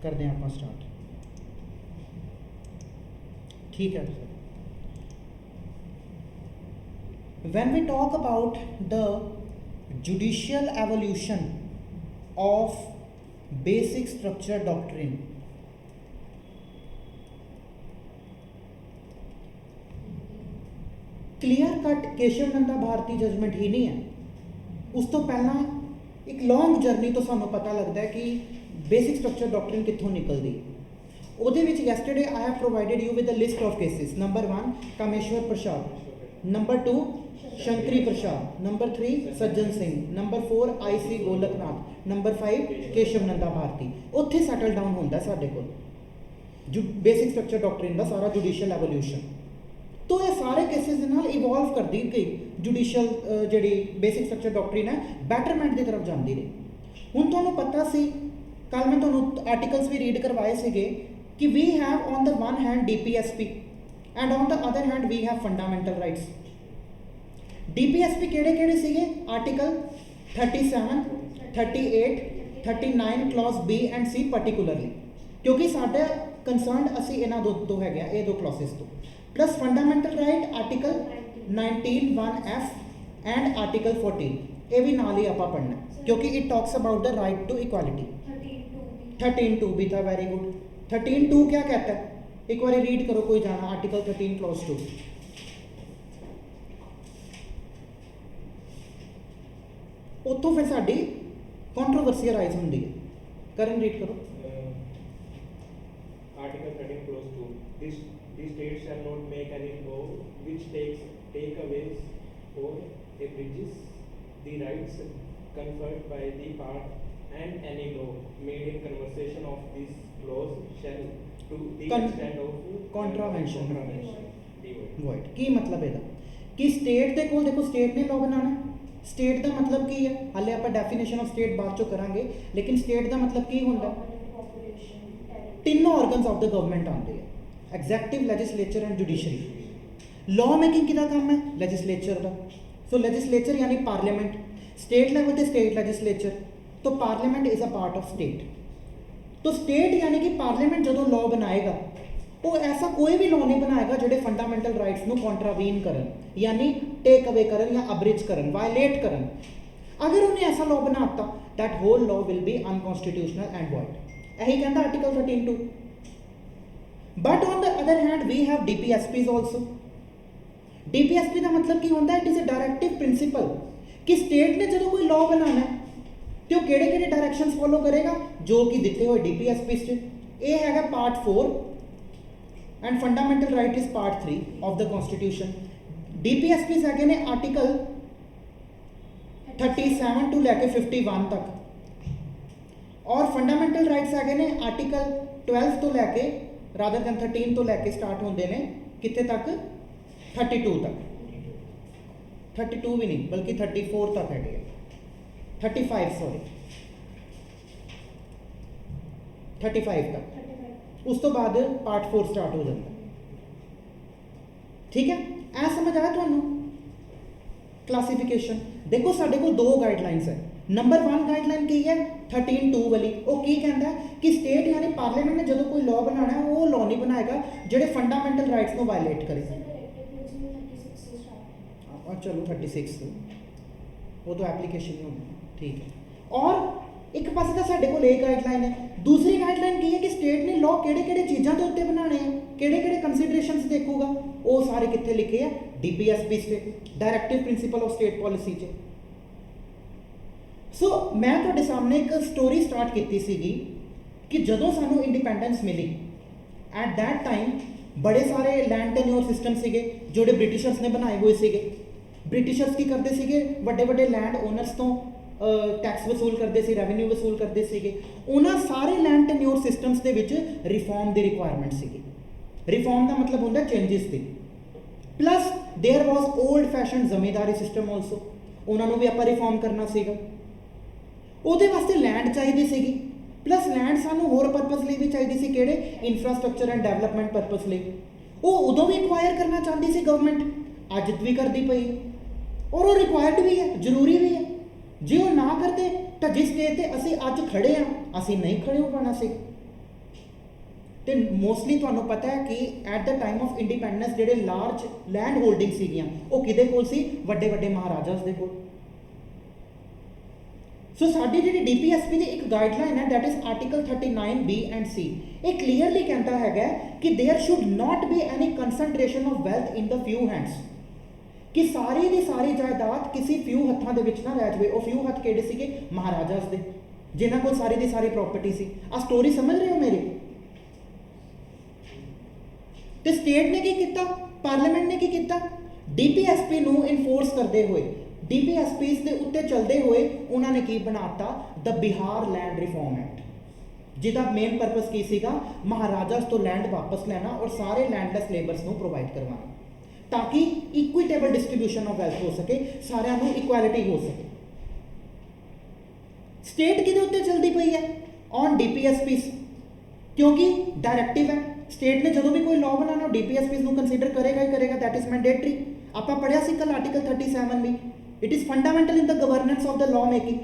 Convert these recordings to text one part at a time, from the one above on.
करते हैं आप स्टार्ट। ठीक है sir. When we talk about the judicial evolution of basic structure doctrine, clear cut Kesavananda Bharati judgment ही नहीं है, उस तो पहला एक लॉन्ग जर्नी तो सानू पता लगता है कि बेसिक स्ट्रक्चर डॉक्ट्रिन कित्थों निकलती है। ਉਹਦੇ ਵਿੱਚ yesterday I have provided you with a list of cases. Number 1 Kameshwar Prasad, Number 2 Shankari Prasad, Number 3 Sajjan Singh, Number 4 IC Golaknath, Number 5 Keshav Nanda Bharti. उत्थे सैटल डाउन होंदा साडे कोल जो बेसिक स्ट्रक्चर डॉक्ट्रिन का सारा जुडिशियल एवोल्यूशन। तो ये सारे केसेस दे नाल इवॉल्व करती गई जुडिशियल जिहड़ी बेसिक स्ट्रक्चर डॉक्ट्रिन है बैटरमेंट की तरफ जाती रही। हुण तुहानूं पता सी, कल मैं तुहानूं आर्टिकल्स भी रीड करवाए सीगे कि we have on the one hand DPSP and on the other hand we have fundamental rights. DPSP केड़े सीगे? Article 37, 38, 39 clause B and C particularly, क्योंकि साडा कंसर्न असी इन्हां दो है ये दो क्लॉसेस तो, plus fundamental right article 19 1F and article 14 ये भी नाल ही आपां पढ़ना क्योंकि it talks about the right to equality. 13(2) भी था, वेरी गुड। 13(2) क्या कहता है? एक बार रीड करो कोई जाना, आर्टिकल 13 क्लॉज 2। उत्थों फिर साडी कॉन्ट्रोवर्सी अराइज होंदी है। करण रीड करो। Article 13 clause 2, the state shall not make any law which take away or abridges the rights conferred by the part, and any law made in conversation of this clause shall to the extent of contravention be void। की मतलब ਇਹਦਾ कि state ਦੇ ਕੋਲ देखो state ने law बनाना। State ਦਾ मतलब ਕੀ ਹੈ? ਹਾਲੇ ਆਪਾਂ ਡੈਫੀਨੇਸ਼ਨ ਆਫ स्टेट ਬਾਅਦ ਚੋਂ ਕਰਾਂਗੇ, लेकिन स्टेट ਦਾ मतलब ਕੀ ਹੁੰਦਾ? ਤਿੰਨੋਂ ਆਰਗਨਸ ਆਫ ਦ ਗਵਰਨਮੈਂਟ ਆਉਂਦੇ ਆ, executive, legislature and judiciary. Law making किहदा काम है? लैजिस्लेचर का। सो लैजिस्लेचर यानी पार्लियामेंट, स्टेट लैवल पे स्टेट लैजिस्लेचर, तो parliament is a part of state. तो स्टेट यानी कि पार्लियामेंट जो लॉ बनाएगा वो ऐसा कोई भी लॉ नहीं बनाएगा जो फंडामेंटल राइट्स को कॉन्ट्रावीन करन, यानी टेक अवे करन या अब्रिज करन, वायलेट करन। अगर उन्हें ऐसा लॉ बनाता that whole law will be unconstitutional and void. यही कहता article 13(2। But on the other hand we have DPSPs also. DPSP का मतलब की होता है? It is a directive principle कि स्टेट ने जो कोई लॉ बनाना है तो किहड़े डायरेक्शंस फॉलो करेगा जो कि दिते हुए DPSPs च। ये हैगा part 4 and fundamental right is part 3 of the constitution. DPSPs हैगे ने आर्टिकल 37 टू लैके 51 तक, और फंडामेंटल राइट्स हैगे ने आर्टिकल 12 तो लैके रादर दैन 13 तो लैके स्टार्ट होंदे ने कितने तक? 32 तक। 32 भी नहीं बल्कि 34 तक है, 35 सॉरी 35 तक। उस तो बाद पार्ट 4 स्टार्ट हो जाता। ठीक है, ऐ समझ आया तुहानू? क्लासीफिकेशन देखो साडे कोल दो गाइडलाइंस है। नंबर 1 गाइडलाइन की है 13(2) वाली, वो की कहता है कि स्टेट यानी पार्लियामेंट ने जो कोई लॉ बनाना है वो लॉ नहीं बनाएगा जो फंडामेंटल राइट्स को वायलेट करे। चलो 36 वो तो एप्लीकेशन ही होना। ठीक है, और एक पासे तो साडे कोल एक गाइडलाइन है। दूसरी गाइडलाइन की है कि स्टेट ने लॉ किहड़े चीज़ों के उत्ते बनाने हैं, किहड़े कंसीडरेशंस देखूगा, वो सारे कित्थे लिखे हैं? DPSP से, directive principle of state policy च। सो मैं तुहाडे सामने एक स्टोरी स्टार्ट की सीगी कि जदों सानू इंडिपेंडेंस मिली एट दैट टाइम बड़े सारे लैंड टेन्योर सिस्टम सीगे जोड़े ब्रिटिशर्स ने बनाए हुए सीगे। ब्रिटिशर्स की करते सीगे? वड्डे वड्डे लैंड ओनर्स तो टैक्स वसूल करते सी, रेवेन्यू वसूल करते सीगे। उन्हां सारे लैंड टेन्योर सिस्टम्स दे विच रिफॉर्म की रिक्वायरमेंट सीगी। रिफॉर्म का मतलब होंदा चेंजिस दी। Plus there was old fashion zamindari system also, उन्होंने भी आपां रिफॉर्म करना सीगा। ਉਹਦੇ ਵਾਸਤੇ लैंड चाहिए सी, प्लस लैंड सानू होर परपज़ लिए भी चाहिए सी, किहड़े? इंफ्रास्ट्रक्चर एंड डेवलपमेंट परपज़ लिए। वो उदों भी एक्वायर करना चाहती सी गवर्नमेंट, अज भी करती पई, और वो रिक्वायर्ड भी है, जरूरी भी है। जे वो ना करते तो जिस स्टेज ते असी अज खड़े हाँ असी नहीं खड़े हो पाना सी। ਤੇ ਮੋਸਟਲੀ ਤੁਹਾਨੂੰ ਪਤਾ ਹੈ ਕਿ at the time of independence ਜਿਹੜੇ ਲਾਰਜ ਲੈਂਡ ਹੋਲਡਿੰਗ ਸੀਗੀਆਂ ਉਹ ਕਿਹਦੇ ਕੋਲ ਸੀ? ਵੱਡੇ ਵੱਡੇ ਮਹਾਰਾਜਾਸ ਦੇ ਕੋਲ। ਸੋ ਸਾਡੀ ਜਿਹੜੀ DPSP ਦੀ ਇੱਕ ਗਾਈਡਲਾਈਨ ਹੈ that is article 39B and C, ਇਹ ਕਲੀਅਰਲੀ ਕਹਿੰਦਾ ਹੈਗਾ ਕਿ there should not be any concentration of wealth in the few hands, ਕਿ ਸਾਰੀ ਦੀ ਸਾਰੀ ਜਾਇਦਾਦ ਕਿਸੇ ਫਿਊ ਹੱਥਾਂ ਦੇ ਵਿੱਚ ਨਾ ਰਹਿ ਜਾਵੇ। ਉਹ ਫਿਊ ਹੱਥ ਕਿਹੜੇ ਸੀਗੇ? ਮਹਾਰਾਜਾਸ ਦੇ, ਜਿਨ੍ਹਾਂ ਕੋਲ ਸਾਰੀ ਦੀ ਸਾਰੀ ਪ੍ਰੋਪਰਟੀ ਸੀ। ਆ ਸਟੋਰੀ ਸਮਝ ਰਹੇ ਹੋ ਮੇਰੇ? ਤੇ ਸਟੇਟ ਨੇ ਕੀ ਕੀਤਾ? ਪਾਰਲੀਮੈਂਟ ਨੇ ਕੀ ਕੀਤਾ? DPSP ਨੂੰ ਇਨਫੋਰਸ ਕਰਦੇ ਹੋਏ, DPSPs ਦੇ ਉੱਤੇ ਚੱਲਦੇ ਹੋਏ ਉਹਨਾਂ ਨੇ ਕੀ ਬਣਾਤਾ? ਦ ਬਿਹਾਰ ਲੈਂਡ ਰਿਫਾਰਮ ਐਕਟ, ਜਿਹਦਾ ਮੇਨ ਪਰਪਸ ਕੀ ਸੀਗਾ? ਮਹਾਰਾਜਾਸ ਤੋਂ ਲੈਂਡ ਵਾਪਸ ਲੈਣਾ ਔਰ ਸਾਰੇ ਲੈਂਡਲੈਸ ਲੇਬਰਸ ਨੂੰ ਪ੍ਰੋਵਾਈਡ ਕਰਵਾਉਣਾ, ਤਾਂ ਕਿ ਇਕੁਇਟੇਬਲ ਡਿਸਟ੍ਰੀਬਿਊਸ਼ਨ ਆਫ ਵੈਲਥ ਹੋ ਸਕੇ, ਸਾਰਿਆਂ ਨੂੰ ਇਕੁਐਲਿਟੀ ਹੋ ਸਕੇ। ਸਟੇਟ ਕਿਹਦੇ ਉੱਤੇ ਚੱਲਦੀ ਪਈ ਹੈ? ਔਨ DPSPs, ਕਿਉਂਕਿ ਡਾਇਰੈਕਟਿਵ ਹੈ। ਸਟੇਟ ਨੇ ਜਦੋਂ ਵੀ ਕੋਈ ਲਾਅ ਬਣਾਉਣਾ DPSPs ਨੂੰ ਕੰਸੀਡਰ ਕਰੇਗਾ ਹੀ ਕਰੇਗਾ, ਦੈਟ ਇਜ਼ ਮੈਂਡੇਟਰੀ। ਆਪਾਂ ਪੜ੍ਹਿਆ ਸੀ ਕੱਲ ਆਰਟੀਕਲ 37 ਵੀ, it is fundamental in the governance of the law making,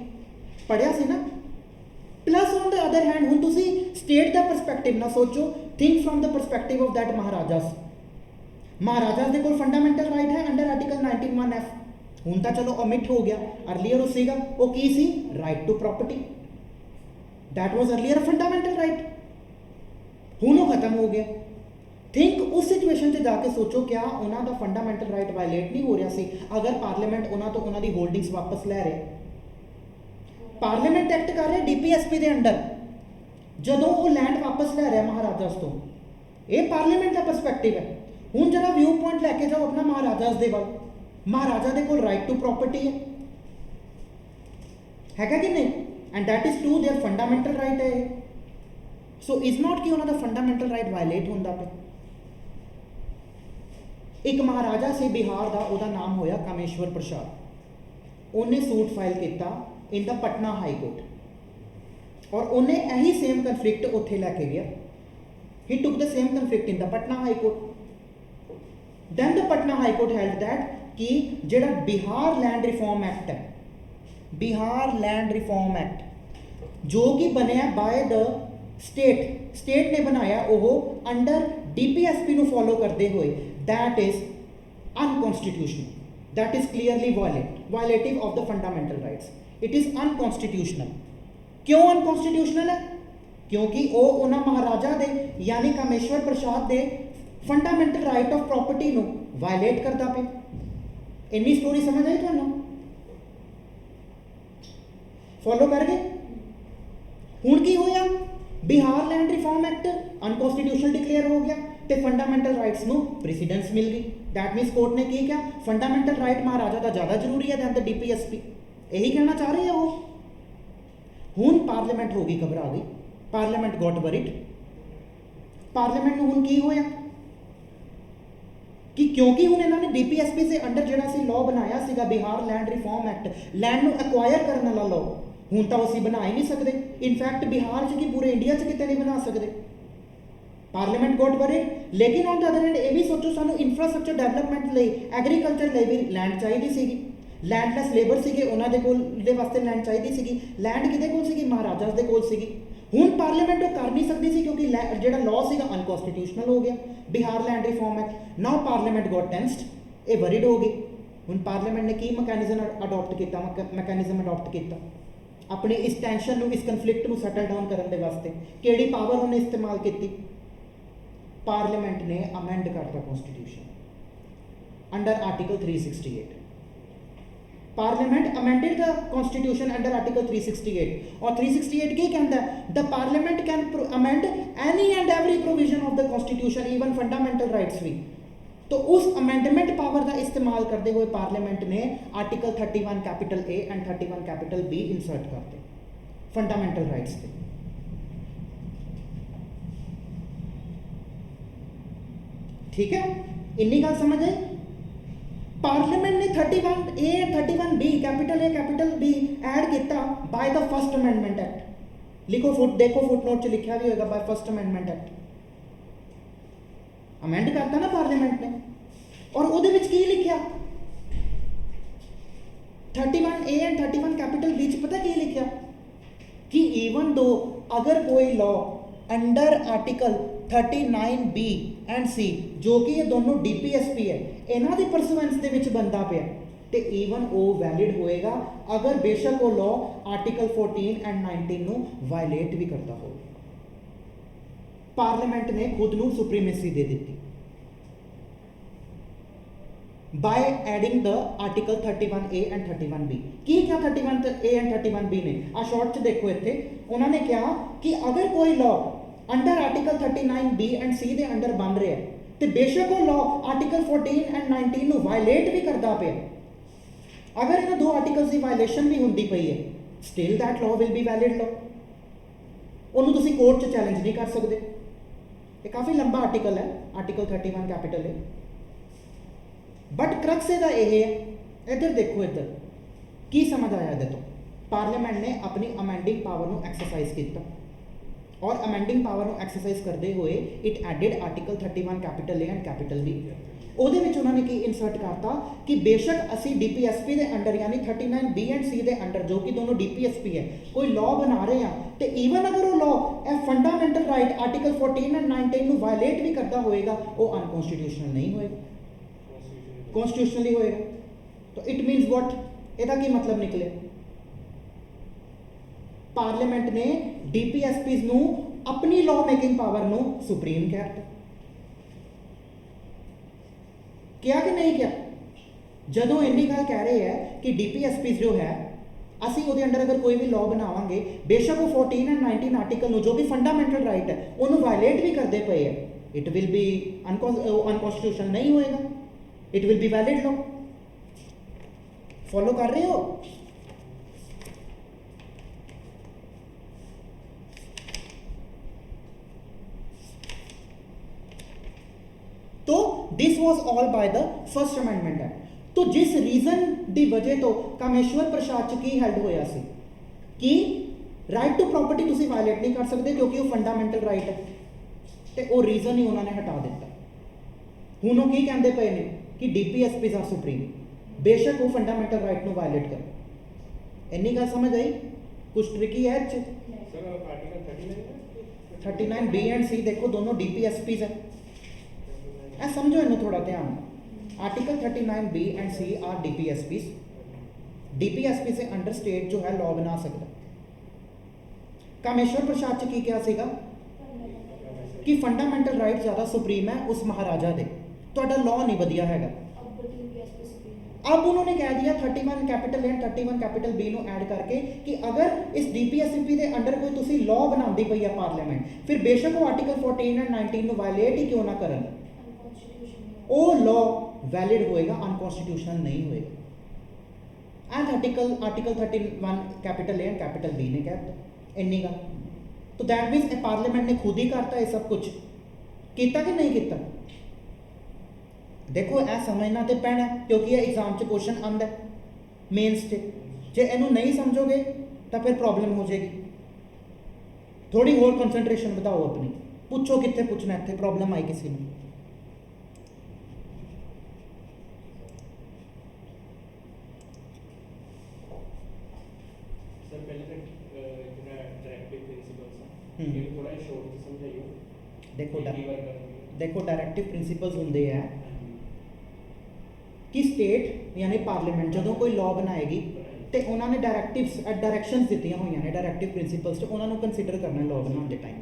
ਪੜ੍ਹਿਆ ਸੀ ਨਾ। Plus on the other hand, ਹੁਣ ਤੁਸੀਂ ਸਟੇਟ ਦਾ ਪਰਸਪੈਕਟਿਵ ਨਾ ਸੋਚੋ, think from the perspective of that maharajas. Maharajas ਦੇ ਕੋਲ ਫੰਡਾਮੈਂਟਲ ਰਾਈਟ ਹੈ ਅੰਡਰ ਆਰਟੀਕਲ 91F। ਹੁਣ ਤਾਂ ਚਲੋ ਓਮਿਟ ਹੋ ਗਿਆ, ਅਰਲੀਅਰ ਉਹ ਸੀਗਾ, ਉਹ ਕੀ ਸੀ? Right to property, that was earlier fundamental right, ਹੁਣ ਉਹ ਖਤਮ ਹੋ ਗਿਆ। ਥਿੰਕ ਉਸ ਸਿਚੁਏਸ਼ਨ 'ਚ ਜਾ ਕੇ ਸੋਚੋ, ਕਿਆ ਉਹਨਾਂ ਦਾ ਫੰਡਾਮੈਂਟਲ ਰਾਈਟ ਵਾਇਲੇਟ ਨਹੀਂ ਹੋ ਰਿਹਾ ਸੀ ਅਗਰ ਪਾਰਲੀਮੈਂਟ ਉਹਨਾਂ ਤੋਂ ਉਹਨਾਂ ਦੀ ਹੋਲਡਿੰਗਸ ਵਾਪਸ ਲੈ ਰਿਹਾ? ਪਾਰਲੀਮੈਂਟ ਐਕਟ ਕਰ ਰਿਹਾ DPSP ਦੇ ਅੰਡਰ, ਜਦੋਂ ਉਹ ਲੈਂਡ ਵਾਪਸ ਲੈ ਰਿਹਾ ਮਹਾਰਾਜਾਸ ਤੋਂ। ਇਹ ਪਾਰਲੀਮੈਂਟ ਦਾ ਪਰਸਪੈਕਟਿਵ ਹੈ। ਹੁਣ ਜਰਾ ਵਿਊ ਪੁਆਇੰਟ ਲੈ ਕੇ ਜਾਓ ਆਪਣਾ ਮਹਾਰਾਜਾਸ ਦੇ ਵੱਲ। ਮਹਾਰਾਜਾ ਦੇ ਕੋਲ ਰਾਈਟ ਟੂ ਪ੍ਰੋਪਰਟੀ ਹੈਗਾ ਕਿ ਨਹੀਂ? And that is to there fundamental right ਹੈ। ਸੋ ਇਜ਼ ਨਾਟ ਕਿ ਉਹਨਾਂ ਦਾ ਫੰਡਾਮੈਂਟਲ ਰਾਈਟ ਵਾਇਲੇਟ ਹੁੰਦਾ ਪਿਆ। ਇੱਕ ਮਹਾਰਾਜਾ ਸੀ ਬਿਹਾਰ ਦਾ, ਉਹਦਾ ਨਾਮ ਹੋਇਆ ਕਾਮੇਸ਼ਵਰ ਪ੍ਰਸਾਦ। ਉਹਨੇ ਸੂਟ ਫਾਈਲ ਕੀਤਾ in the Patna high court, ਔਰ ਉਹਨੇ ਇਹੀ ਸੇਮ ਕਨਫਲਿਕਟ ਉੱਥੇ ਲੈ ਕੇ ਗਿਆ। He took the same conflict in the Patna high court. then the Patna High Court held that कि ਜਿਹੜਾ ਬਿਹਾਰ ਲੈਂਡ ਰਿਫਾਰਮ ਐਕਟ ਹੈ, ਬਿਹਾਰ ਲੈਂਡ ਰਿਫਾਰਮ ਐਕਟ ਜੋ ਕਿ ਬਣਿਆ ਬਾਏ ਦ ਸਟੇਟ ਨੇ ਬਣਾਇਆ, ਉਹ ਅੰਡਰ DPSP ਨੂੰ ਫੋਲੋ ਕਰਦੇ ਹੋਏ, that is unconstitutional, that is clearly violative of the fundamental rights, it is unconstitutional। ਕਿਉਂ unconstitutional ਹੈ? ਕਿਉਂਕਿ ਉਹ ਉਹਨਾਂ ਮਹਾਰਾਜਾ ਦੇ ਯਾਨੀ ਕਾਮੇਸ਼ਵਰ ਪ੍ਰਸਾਦ ਦੇ ਫੰਡਾਮੈਂਟਲ ਰਾਈਟ ਆਫ ਪ੍ਰੋਪਰਟੀ ਨੂੰ ਵਾਇਲੇਟ ਕਰਦਾ ਪਿਆ। ਇੰਨੀ ਸਟੋਰੀ ਸਮਝ ਆਈ ਤੁਹਾਨੂੰ? ਫੋਲੋ ਕਰ ਗਏ? ਹੁਣ ਕੀ ਹੋਇਆ? Bihar land reform act unconstitutional declare ਹੋ ਗਿਆ ਤੇ ਫੰਡਾਮੈਂਟਲ ਰਾਈਟਸ ਨੂੰ ਪ੍ਰੈਸੀਡੈਂਸ ਮਿਲ ਗਈ। ਦੈਟ ਮੀਨਸ ਕੋਰਟ ਨੇ ਕੀ ਕਿਹਾ? ਫੰਡਾਮੈਂਟਲ ਰਾਈਟ ਮਹਾਰਾਜਾ ਦਾ ਜ਼ਿਆਦਾ ਜ਼ਰੂਰੀ ਹੈ ਦੈਨ ਦ DPSP। ਇਹੀ ਕਹਿਣਾ ਚਾਹ ਰਹੇ ਆ ਉਹ। ਹੁਣ ਪਾਰਲੀਮੈਂਟ ਹੋ ਗਈ, ਘਬਰਾ ਗਈ, ਪਾਰਲੀਮੈਂਟ ਗੋਟ ਵਰਿਡ। ਪਾਰਲੀਮੈਂਟ ਨੂੰ ਹੁਣ ਕੀ ਹੋਇਆ ਕਿ ਕਿਉਂਕਿ ਹੁਣ ਇਹਨਾਂ ਨੇ DPSP ਦੇ ਅੰਡਰ ਜਿਹੜਾ ਸੀ ਲਾਅ ਬਣਾਇਆ ਸੀਗਾ Bihar land reform act, land ਨੂੰ ਐਕਵਾਇਰ ਕਰਨ ਵਾਲਾ ਲਾਅ, ਹੁਣ ਤਾਂ ਅਸੀਂ ਬਣਾ ਹੀ ਨਹੀਂ ਸਕਦੇ। ਇਨਫੈਕਟ ਬਿਹਾਰ 'ਚ ਕਿ ਪੂਰੇ ਇੰਡੀਆ 'ਚ ਕਿਤੇ ਨਹੀਂ ਬਣਾ ਸਕਦੇ। Parliament got worried. ਲੇਕਿਨ ਔਨ ਦ ਅਦਰ ਹੈਂਡ ਇਹ ਵੀ ਸੋਚੋ, ਸਾਨੂੰ ਇਨਫਰਾਸਟਰਕਚਰ ਡਿਵੈਲਪਮੈਂਟ ਲਈ, ਐਗਰੀਕਲਚਰ ਲਈ ਵੀ ਲੈਂਡ ਚਾਹੀਦੀ ਸੀਗੀ। ਲੈਂਡਲੈਸ ਲੇਬਰ ਸੀਗੇ, ਉਹਨਾਂ ਦੇ ਕੋਲ ਦੇ ਵਾਸਤੇ ਲੈਂਡ ਚਾਹੀਦੀ ਸੀਗੀ। ਲੈਂਡ ਕਿਹਦੇ ਕੋਲ ਸੀਗੀ? ਮਹਾਰਾਜਾਸ ਦੇ ਕੋਲ ਸੀਗੀ। ਹੁਣ ਪਾਰਲੀਮੈਂਟ ਉਹ ਕਰ ਨਹੀਂ ਸਕਦੀ ਸੀ ਕਿਉਂਕਿ ਜਿਹੜਾ ਲਾਅ ਸੀਗਾ ਅਨਕਨਸਟੀਟਿਊਸ਼ਨਲ ਹੋ ਗਿਆ, ਬਿਹਾਰ ਲੈਂਡ ਰਿਫਾਰਮ ਐਕਟ। ਨਾਓ ਪਾਰਲੀਮੈਂਟ ਗੋਟ ਟੈਂਸਡ, ਇਹ ਵਰਿਡ ਹੋ ਗਈ। ਹੁਣ ਪਾਰਲੀਮੈਂਟ ਨੇ ਕੀ ਮੈਕੈਨਿਜ਼ਮ ਅਡਾਪਟ ਕੀਤਾ? ਆਪਣੇ ਇਸ ਟੈਂਸ਼ਨ ਨੂੰ, ਇਸ ਕਨਫਲਿਕਟ ਨੂੰ ਸੈਟਲ ਡਾਊਨ ਕਰਨ ਦੇ ਵਾਸਤੇ ਕਿਹੜੀ ਪਾਵਰ ਉਹਨੇ ਇਸਤੇਮਾਲ ਕੀਤੀ? ਪਾਰਲੀਮੈਂਟ ਨੇ ਅਮੈਂਡ ਕਰਤਾ constitution under article 368। Parliament amended the constitution under article 368 और 368 ਕੀ ਕਹਿੰਦਾ? The parliament can amend any and every provision of the constitution, even fundamental rights ਵੀ। तो उस amendment power ਦਾ ਇਸਤੇਮਾਲ ਕਰਦੇ ਹੋਏ ਪਾਰਲੀਮੈਂਟ ਨੇ article 31 capital A and 31 capital B insert ਕਰਤੇ fundamental rights ਤੇ। ਠੀਕ ਹੈ, ਇੰਨੀ ਗੱਲ ਸਮਝ ਆਈ? पार्लियामेंट ने 31A and 31B capital A capital B add किया by the first amendment act. लिखो देखो फुटनोट च लिखा भी होगा by first amendment act. Amend करता ना पार्लियामेंट ने, और ਉਹਦੇ ਵਿੱਚ ਕੀ ਲਿਖਿਆ? 31A and 31 कैपिटल B ਚ ਪਤਾ ਕੀ ਲਿਖਿਆ? कि इवन दो अगर कोई law under article 39B and C जो कि ये दोनों DPSP है इन्हां दी परसुएंस दे विच बनदा पिया ते ईवन वो वैलिड होएगा अगर बेशक वो लॉ आर्टिकल 14 एंड 19 नू वायलेट भी करता हो। पार्लियामेंट ने खुद नू supremacy they the by adding the article 31A and 31B। की क्या 31A एंड 31B ने आ शॉर्ट च देखो इत्थे उन्होंने कहा कि अगर कोई law under article 39B and C they under बन रहा है तो बेशक वो लॉ आर्टिकल 14 एंड 19 नू वायलेट भी करता पे अगर इन दो आर्टिकल्स की वायलेशन भी होंदी पई है still that law will be valid law उन्होंने तुसी कोर्ट च चैलेंज नहीं कर सकते। ये काफ़ी लंबा आर्टिकल है आर्टिकल 31 कैपिटल है बट क्रक्स ਇਹਦਾ ਇਹ ਹੈ इधर देखो इधर की समझ आया ਇਹਦੇ ਤੋਂ पार्लियामेंट ने अपनी अमेंडिंग पावर ਨੂੰ एक्सरसाइज किया और अमेंडिंग पावर ਨੂੰ एक्सरसाइज करते हुए it added article 31 capital A and capital B ਉਹਦੇ ਵਿੱਚ ਉਹਨਾਂ ਨੇ ਕੀ ਇਨਸਰਟ ਕਰਤਾ ਕਿ ਬੇਸ਼ੱਕ ਅਸੀਂ DPSP ਦੇ ਅੰਡਰ ਯਾਨੀ 39B ਐਂਡ C ਦੇ ਅੰਡਰ ਜੋ ਕਿ ਦੋਨੋਂ DPSP ਹੈ ਕੋਈ ਲਾਅ ਬਣਾ ਰਹੇ ਆ ਤੇ ਈਵਨ ਅਗਰ ਉਹ ਲਾਅ ਇਹ ਫੰਡਾਮੈਂਟਲ ਰਾਈਟ ਆਰਟੀਕਲ 14 ਐਂਡ 19 ਨੂੰ ਵਾਇਲੇਟ ਵੀ ਕਰਦਾ ਹੋਏਗਾ ਉਹ ਅਨਕਨਸਟੀਟਿਊਸ਼ਨਲ ਨਹੀਂ ਹੋਏਗਾ कॉन्स्टिट्यूशनली होएगा। तो इट मीन्स व्हाट ਇਹਦਾ ਕੀ मतलब निकले पार्लियामेंट ने DPSPs ਨੂੰ अपनी लॉ मेकिंग पावर ਨੂੰ सुप्रीम कहता क्या कि नहीं क्या ਜਦੋਂ ਇੰਨੀ ਗੱਲ ਕਹਿ ਰਹੇ ਹੈ कि DPSPs जो है ਅਸੀਂ ਉਹਦੇ ਅੰਡਰ ਅਗਰ ਕੋਈ ਵੀ ਲਾਅ ਬਣਾਵਾਂਗੇ ਬੇਸ਼ੱਕ ਉਹ 14 ਐਂਡ 19 ਆਰਟੀਕਲ ਨੂੰ ਜੋ ਕਿ ਫੰਡਾਮੈਂਟਲ ਰਾਈਟ ਹੈ ਉਹਨੂੰ ਵਾਇਲੇਟ ਵੀ ਕਰਦੇ ਪਏ ਹੈ ਇਟ ਵਿਲ ਬੀ ਅਨਕਨਸਟੀਟਿਊਸ਼ਨਲ नहीं होएगा it will be valid law. Follow कर रहे हो तो this was all bye the first amendment है। तो जिस रीजन की वजह तो कामेश्वर प्रसाद च की हेल्ड होया सी कि राइट टू प्रॉपर्टी तुसी वायलेट नहीं कर सकते क्योंकि वो फंडामेंटल राइट है तो वो रीजन ही उन्होंने हटा दिता। हुण वो की कहते पे ने कि DPSPs आर सुप्रीम बेशक वो फंडामेंटल राइट ਨੂੰ वायलेट कर इन्नी गल समझ आई कुछ ट्रिकी है sir article 39B and C देखो दोनों DPSPs है ऐ समझो इन्हें थोड़ा ध्यान article 39B and C are DPSPs DPSP से अंडर स्टेट जो है लॉ बना सकता। कामेश्वर प्रसाद च की क्या सीगा कि फंडामेंटल राइट ज़्यादा सुप्रीम है उस महाराजा दे ਤੁਹਾਡਾ लॉ नहीं वधिया हैगा। अब उन्होंने कह दिया 31 कैपिटल ए 31 कैपिटल बी ਨੂੰ ऐड करके कि अगर इस DPSP ਦੇ अंडर कोई तुसी लॉ बनाती पई है पार्लियामेंट फिर बेशक वो आर्टिकल 14 एंड 19 ਨੂੰ वायलेट ही क्यों ना करन वो लॉ वैलिड होएगा अनकॉन्स्टिट्यूशनल नहीं होएगा। As article 31 capital A and capital B ने कहता इन्नी गल तो दैट मीन्स पार्लियामेंट ने खुद ही करता है सब कुछ किया कि नहीं किया। देखो यह समझना तो पैना क्योंकि यह एग्जाम च क्वेश्चन आंदा मेन्स च जे इनू नहीं समझोगे तो फिर प्रॉब्लम हो जाएगी। थोड़ी होर कंसनट्रेशन बताओ अपनी पूछो कितने पूछना इतने प्रॉब्लम आई किसी ने सर पहले डायरेक्टिव प्रिंसिपल्स ये थोड़ा शॉर्ट समझाइए। देखो डायरेक्टिव प्रिंसिपल्स होंगे हैं कि स्टेट यानी पार्लीमेंट जो कोई लॉ बनाएगी तो उन्होंने डायरैक्शनस दित्तियां हुई ने डायरेक्टिव प्रिंसिपल्स उन्होंने कंसीडर करना लॉ बनाने टाइम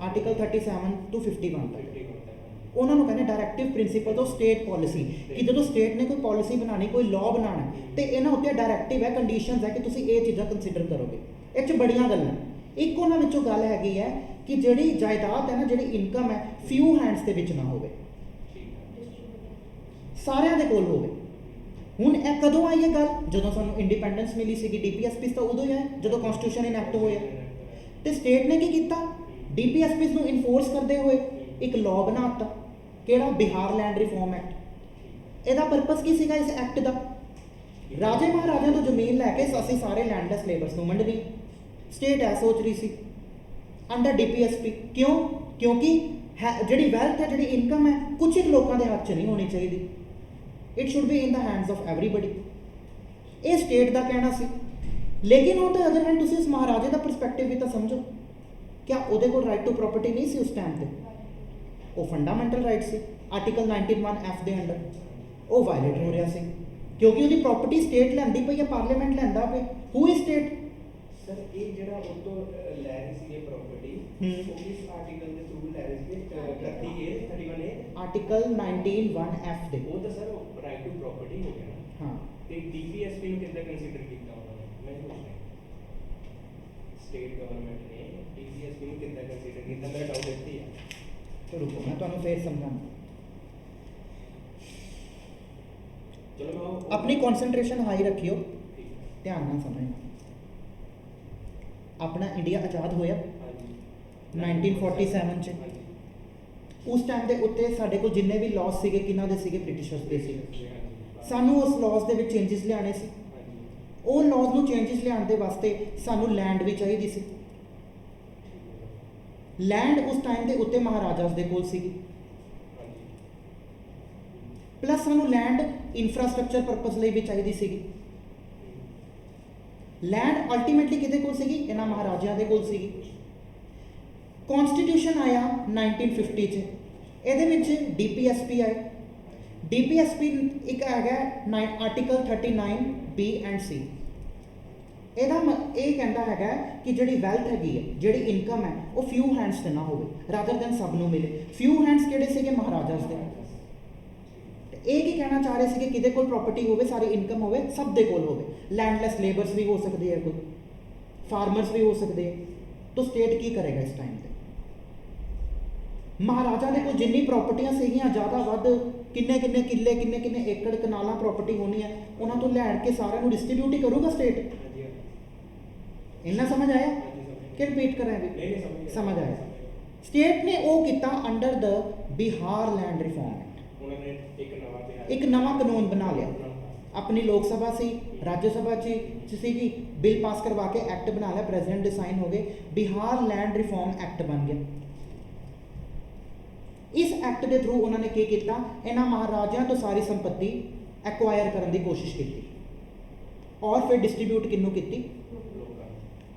आर्टिकल 37 to 51 तक उन्होंने कहने डायरेक्टिव प्रिंसिपल तो स्टेट पॉलिसी कि जो स्टेट ने कोई पॉलिसी बनानी कोई लॉ बनाना तो इन्होंने उत्ते डायरेक्टिव है कंडीशनस है कि तुसीं ये चीज़ां कंसीडर करोगे। इस बड़ियां गल्लां एक उन्हां विचों गल हैगी है कि जिहड़ी जायदाद है ना जिहड़ी इनकम है फ्यू हैंड्स दे विच ना होवे सारिਆਂ ਦੇ ਕੋਲ ਹੋਵੇ। ਹੁਣ ਇਹ ਕਦੋਂ ਆਈ ਇਹ ਗੱਲ ਜਦੋਂ ਸਾਨੂੰ ਇੰਡੀਪੈਂਡੈਂਸ ਮਿਲੀ ਸੀਗੀ DPSPs ਤਾਂ ਉਦੋਂ ਹੀ ਹੈ ਜਦੋਂ ਕਨਸਟੀਟਿਊਸ਼ਨ ਇਨੈਕਟ ਹੋਇਆ ਤੇ ਸਟੇਟ ਨੇ ਕੀ ਕੀਤਾ DPSPs ਨੂੰ ਇਨਫੋਰਸ ਕਰਦੇ ਹੋਏ ਇੱਕ ਲਾਅ ਬਣਾਤਾ ਕਿਹੜਾ ਬਿਹਾਰ ਲੈਂਡ ਰਿਫਾਰਮ ਐਕਟ। ਇਹਦਾ ਪਰਪਸ ਕੀ ਸੀਗਾ ਇਸ ਐਕਟ ਦਾ ਰਾਜੇ ਮਹਾਰਾਜਿਆਂ ਤੋਂ ਜ਼ਮੀਨ ਲੈ ਕੇ ਅਸੀਂ ਸਾਰੇ ਲੈਂਡਲੈਸ ਲੇਬਰਸ ਨੂੰ ਵੰਡਣੀ। ਸਟੇਟ ਐ ਸੋਚ ਰਹੀ ਸੀ ਅੰਡਰ DPSP ਕਿਉਂ ਕਿਉਂਕਿ ਜਿਹੜੀ ਵੈਲਥ ਹੈ ਜਿਹੜੀ ਇਨਕਮ ਹੈ ਕੁਝ ਇੱਕ ਲੋਕਾਂ ਦੇ ਹੱਥ 'ਚ ਨਹੀਂ ਹੋਣੀ ਚਾਹੀਦੀ it should be in the hands of everybody. ये स्टेट का कहना सी लेकिन ऑन द अदर हैंड तुसीं इस महाराजे का परस्पैक्टिव भी तो समझो क्या ਉਹਦੇ ਕੋਲ ਰਾਈਟ ਟੂ ਪ੍ਰੋਪਰਟੀ ਨਹੀਂ ਸੀ ਉਸ ਟਾਈਮ ਤੇ? ਉਹ ਫੰਡਾਮੈਂਟਲ ਰਾਈਟ ਸੀ ਆਰਟੀਕਲ 19(1)(f) ਦੇ ਅੰਡਰ, ਉਹ ਵਾਇਲੇਟ ਹੋ ਰਿਹਾ ਸੀ ਕਿਉਂਕਿ ਉਹਦੀ ਪ੍ਰੋਪਰਟੀ ਸਟੇਟ ਲੈਂਦੀ ਪਈ ਹੈ, ਪਾਰਲੀਮੈਂਟ ਲੈਂਦਾ ਪਈ। Who is state? ਸਰ ਇਹ ਜਿਹੜਾ ਉਹ ਤੋਂ ਲੈ ਰਹੀ ਸੀ ਇਹ ਪ੍ਰੋਪਰਟੀ ਉਹ ਕਿਸ ਆਰਟੀਕਲ ਦੇ ਥਰੂ ਲੈ ਰਹੀ ਸੀ? 30A 31A ਆਰਟੀਕਲ 19(1)(f) ਦੇ। ਉਹ ਤਾਂ ਸਰ ਰਾਈਟ ਟੂ ਪ੍ਰੋਪਰਟੀ ਹੋ ਗਿਆ ਨਾ। ਹਾਂ ਤੇ DPSP ਨੂੰ ਕਿੱਦਾਂ ਕੰਸੀਡਰ ਕੀਤਾ ਉਹਨਾਂ ਨੇ? ਮੈਂ ਪੁੱਛ ਰਿਹਾ ਸਟੇਟ ਗਵਰਨਮੈਂਟ ਨੇ DPSP ਨੂੰ ਕਿੱਦਾਂ ਕੰਸੀਡਰ ਕੀਤਾ? ਮੇਰਾ ਡਾਊਟ ਇੱਥੇ ਹੀ ਹੈ। ਤੇ ਰੁਕੋ ਮੈਂ ਤੁਹਾਨੂੰ ਫੇਰ ਸਮਝਾਉਂਦਾ। ਚਲੋ ਮੈਂ ਆਪਣੀ ਕਨਸੈਂਟਰੇਸ਼ਨ ਹਾਈ ਰੱਖਿਓ, ਠੀਕ ਹੈ। ਧਿਆਨ ਨਾਲ ਸਮਝਣਾ। ਆਪਣਾ ਇੰਡੀਆ ਆਜ਼ਾਦ ਹੋਇਆ ਹਾਂਜੀ 1947 ਚ। ਹਾਂਜੀ ਉਸ ਟਾਈਮ ਦੇ ਉੱਤੇ ਸਾਡੇ ਕੋਲ ਜਿੰਨੇ ਵੀ ਲਾਜ਼ ਸੀਗੇ ਕਿਹਨਾਂ ਦੇ ਸੀਗੇ? ਬ੍ਰਿਟਿਸ਼ਰਸ ਦੇ ਸੀ। ਹਾਂਜੀ ਸਾਨੂੰ ਉਸ ਲਾਜ਼ ਦੇ ਵਿੱਚ ਚੇਂਜਸ ਲਿਆਉਣੇ ਸੀ। ਹਾਂਜੀ ਉਹ ਲਾਜ਼ ਨੂੰ ਚੇਂਜਸ ਲਿਆਉਣ ਦੇ ਵਾਸਤੇ ਸਾਨੂੰ ਲੈਂਡ ਵੀ ਚਾਹੀਦੀ ਸੀ। ਲੈਂਡ ਉਸ ਟਾਈਮ ਦੇ ਉੱਤੇ ਮਹਾਰਾਜਾਸ ਦੇ ਕੋਲ ਸੀਗੀ, ਹਾਂਜੀ ਪਲੱਸ ਸਾਨੂੰ ਲੈਂਡ ਇਨਫਰਾਸਟ੍ਰਕਚਰ ਪਰਪਸ ਲਈ ਵੀ ਚਾਹੀਦੀ ਸੀਗੀ। ਲੈਂਡ ਅਲਟੀਮੇਟਲੀ ਕਿਹਦੇ ਕੋਲ ਸੀਗੀ? ਇਹਨਾਂ ਮਹਾਰਾਜਿਆਂ ਦੇ ਕੋਲ ਸੀਗੀ। ਕਨਸਟੀਟਿਊਸ਼ਨ ਆਇਆ 1950 ਚ, ਇਹਦੇ ਵਿੱਚ DPSP ਆਏ। DPSP ਇੱਕ ਹੈਗਾ ਆਰਟੀਕਲ 39B ਐਂਡ C। ਇਹਦਾ ਇਹ ਕਹਿੰਦਾ ਹੈਗਾ ਕਿ ਜਿਹੜੀ ਵੈਲਥ ਹੈਗੀ ਹੈ, ਜਿਹੜੀ ਇਨਕਮ ਹੈ, ਉਹ ਫਿਊ ਹੈਂਡਸ ਤੇ ਨਾ ਹੋਵੇ ਰਾਦਰ ਦੈਨ ਸਭ ਨੂੰ ਮਿਲੇ। ਫਿਊ ਹੈਂਡਸ ਕਿਹੜੇ ਸੀਗੇ? ਮਹਾਰਾਜਾਸ ਦੇ। ਇਹ ਕੀ ਕਹਿਣਾ ਚਾਹ ਰਹੇ ਸੀਗੇ? ਕਿਹਦੇ ਕੋਲ ਪ੍ਰਾਪਰਟੀ ਹੋਵੇ, ਸਾਰੀ ਇਨਕਮ ਹੋਵੇ, ਸਭ ਦੇ ਕੋਲ ਹੋਵੇ। ਲੈਂਡਲੈਸ ਲੇਬਰਸ ਵੀ ਹੋ ਸਕਦੇ ਹੈ, ਕੋਈ ਫਾਰਮਰਸ ਵੀ ਹੋ ਸਕਦੇ ਹੈ। ਤਾਂ ਸਟੇਟ ਕੀ ਕਰੇਗਾ ਇਸ ਟਾਈਮ ਤੇ? ਮਹਾਰਾਜਾ ਦੇ ਕੋਲ ਜਿੰਨੀ ਪ੍ਰਾਪਰਟੀਆਂ ਸੀਗੀਆਂ ਜ਼ਿਆਦਾ ਵੱਧ ਕਿੰਨੇ ਕਿੰਨੇ ਕਿੱਲੇ, ਕਿੰਨੇ ਕਿੰਨੇ ਏਕੜ ਕਨਾਲਾਂ ਪ੍ਰਾਪਰਟੀ ਹੋਣੀ ਹੈ, ਉਹਨਾਂ ਤੋਂ ਲੈਣ ਕੇ ਸਾਰਿਆਂ ਨੂੰ ਡਿਸਟ੍ਰੀਬਿਊਟ ਹੀ ਕਰੂਗਾ ਸਟੇਟ। ਇੰਨਾ ਸਮਝ ਆਇਆ ਕਿ ਰਿਪੀਟ ਕਰਾਂ ਵੀ? ਨਹੀਂ ਸਮਝ ਆਇਆ। ਸਟੇਟ ਨੇ ਉਹ ਕੀਤਾ ਅੰਡਰ ਦ ਬਿਹਾਰ ਲੈਂਡ ਰਿਫਾਰਮ ਐਕਟ। ਉਹਨਾਂ ਨੇ ਇੱਕ ਨਵਾਂ ਕਾਨੂੰਨ ਬਣਾ ਲਿਆ। ਆਪਣੀ ਲੋਕ ਸਭਾ ਸੀ, ਰਾਜ ਸਭਾ ਚ ਸੀਗੀ, ਬਿੱਲ ਪਾਸ ਕਰਵਾ ਕੇ ਐਕਟ ਬਣਾ ਲਿਆ, ਪ੍ਰੈਜ਼ੀਡੈਂਟ ਦੇ ਸਾਈਨ ਹੋ ਗਏ, ਬਿਹਾਰ ਲੈਂਡ ਰਿਫਾਰਮ ਐਕਟ ਬਣ ਗਿਆ। ਇਸ ਐਕਟ ਦੇ ਥਰੂ ਉਹਨਾਂ ਨੇ ਕੀ ਕੀਤਾ? ਇਹਨਾਂ ਮਹਾਰਾਜਿਆਂ ਤੋਂ ਸਾਰੀ ਸੰਪत्ति ਐਕਵਾਇਰ ਕਰਨ ਦੀ ਕੋਸ਼ਿਸ਼ ਕੀਤੀ ਔਰ ਫਿਰ ਡਿਸਟ੍ਰੀਬਿਊਟ ਕਿਹਨੂੰ ਕੀਤੀ?